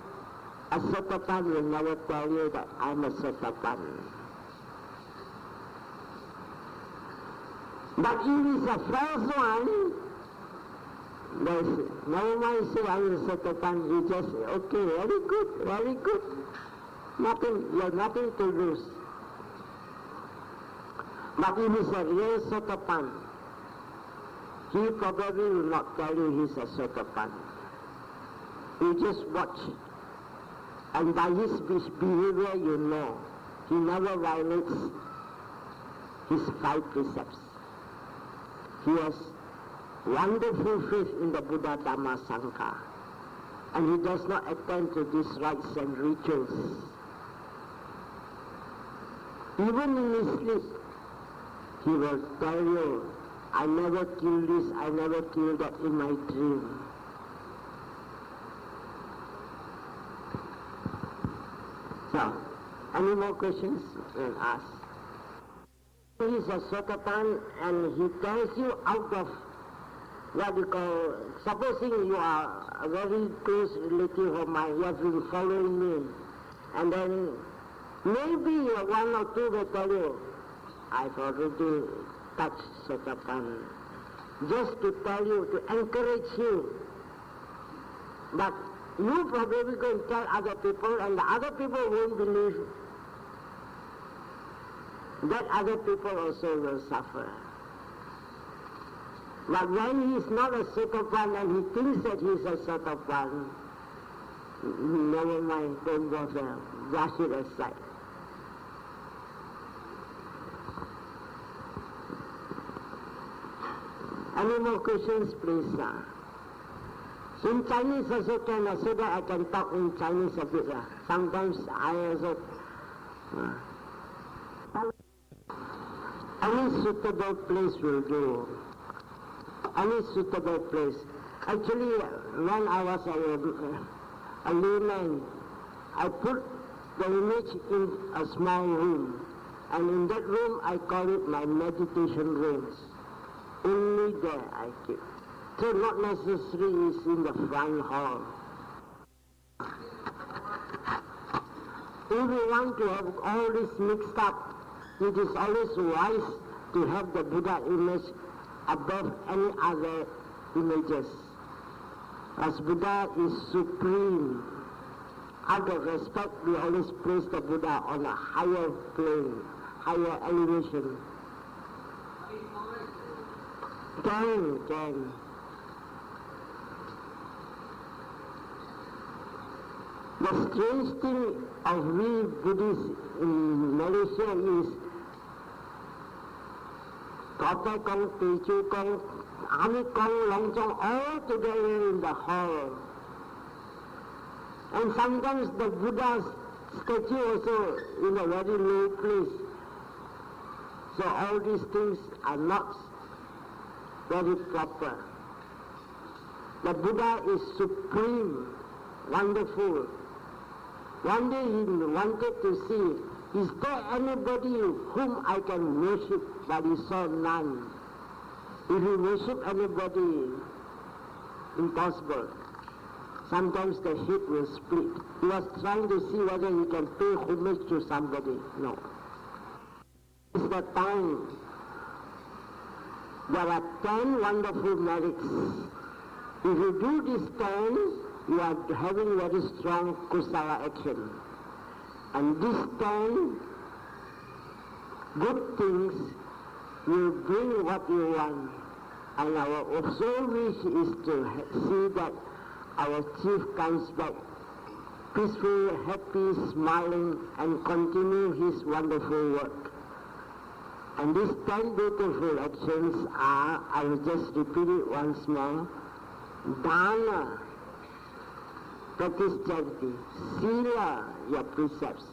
a Sotapan will never tell you that I'm a Sotapan. But if it's a false one, there's never mind say I'm a Sotapan, you just say, okay, very good, very good. You have nothing to lose. But if it's a real Sotapan, he probably will not tell you he's a Sotapan. You just watch. And by his behavior you know he never violates his 5 precepts. He has wonderful faith in the Buddha, Dhamma, Sangha. And he does not attend to these rites and rituals. Even in his sleep, he will tell you, I never killed this, I never killed that in my dream. So, any more questions? We'll ask. He is a Sotapan and he tells you out of what you call, supposing you are a very close relative of mine, you have been following me, and then maybe one or two will tell you, I've already touched Sotapan, just to tell you, to encourage you. But you probably go and tell other people, and the other people won't believe. That other people also will suffer. But when he is not a Sotapan and he thinks that he is a Sotapan, never mind, don't bother, brush it aside. Any more questions, please? In Chinese also can, so that I can talk in Chinese a bit. Sometimes I also... Any suitable place will do. Any suitable place. Actually, when I was a layman, I put the image in a small room. And in that room, I call it my meditation rooms. Only there I keep. So not necessarily is in the front hall. If we want to have all this mixed up, it is always wise to have the Buddha image above any other images. As Buddha is supreme, out of respect we always place the Buddha on a higher plane, higher elevation. Can. The strange thing of we Buddhists in Malaysia is Kota Kong, Teochew Kong, Ami Kong, Long Chong, all together in the hall. And sometimes the Buddha's statue also in a very low place. So all these things are not very proper. The Buddha is supreme, wonderful. One day he wanted to see, is there anybody whom I can worship? But he saw none. If you worship anybody, impossible. Sometimes the head will split. He was trying to see whether he can pay homage to somebody. No. It's the time. There are 10 wonderful merits. If you do these 10, you are having very strong kusala action. And these 10 good things will bring what you want. And our sole wish is to see that our chief comes back peaceful, happy, smiling, and continue his wonderful work. And these 10 beautiful actions are, I will just repeat it once more, dana, practice charity, sila, your precepts,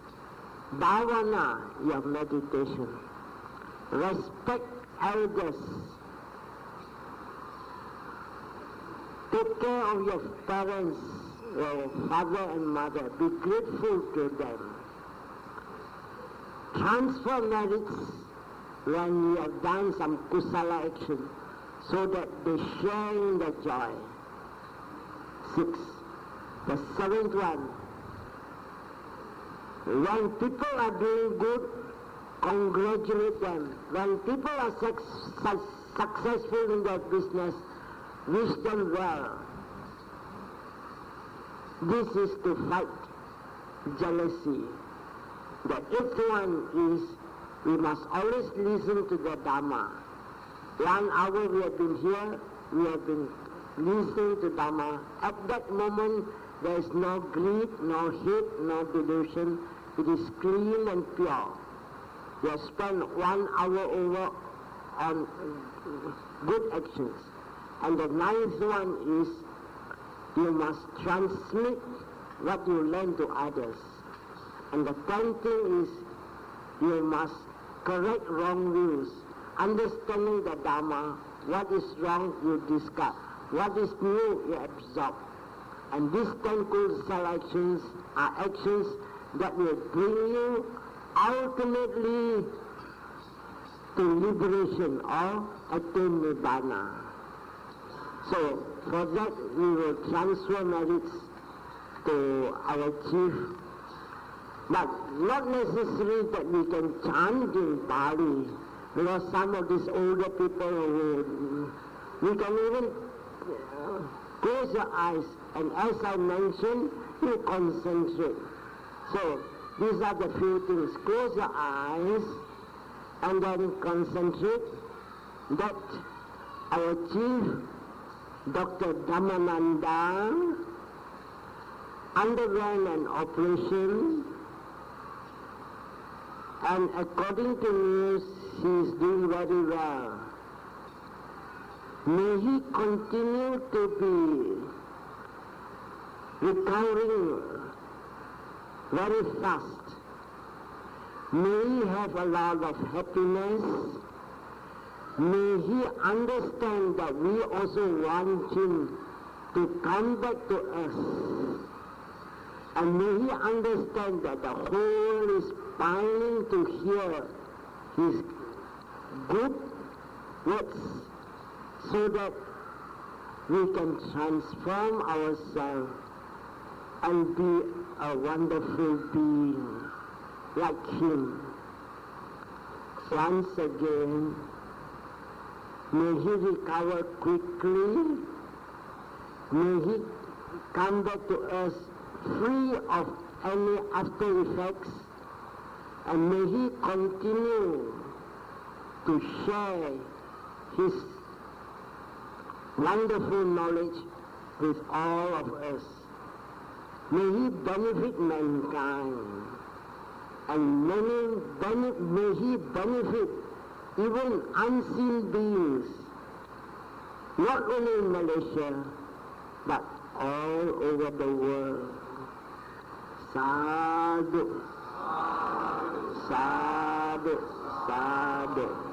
bhavana, your meditation, respect elders, take care of your parents, your father and mother, be grateful to them, transfer merits when you have done some kusala action so that they share in the joy. 6. The 7th one, when people are doing good, congratulate them. When people are successful in their business, wish them well. This is to fight jealousy. The 8th one is, we must always listen to the Dhamma. 1 hour we have been here, we have been listening to Dhamma. At that moment, there is no greed, no hate, no delusion. It is clean and pure. We have spent 1 hour over on good actions. And the 9th one is, you must transmit what you learn to others. And the 10th thing is, you must correct wrong views. Understanding the Dhamma, what is wrong you discard, what is new you absorb. And these 10 kusala actions are actions that will bring you ultimately to liberation or attain Nibbana. So for that we will transfer merits to our chief. But not necessary that we can chant in Pali, because some of these older people, we can even close your eyes, and as I mentioned, you concentrate. So these are the few things. Close your eyes and then concentrate that our chief, Dr. Dhammananda, underwent an operation, and according to news, he is doing very well. May he continue to be recovering very fast. May he have a lot of happiness. May he understand that we also want him to come back to us. And may he understand that the whole is pining to hear his good words so that we can transform ourselves and be a wonderful being like him. Once again, may he recover quickly. May he come back to us free of any after effects, and may he continue to share his wonderful knowledge with all of us. May he benefit mankind, and may he benefit even unseen beings, not only in Malaysia, but all over the world. Sadhu, sadhu, sadhu.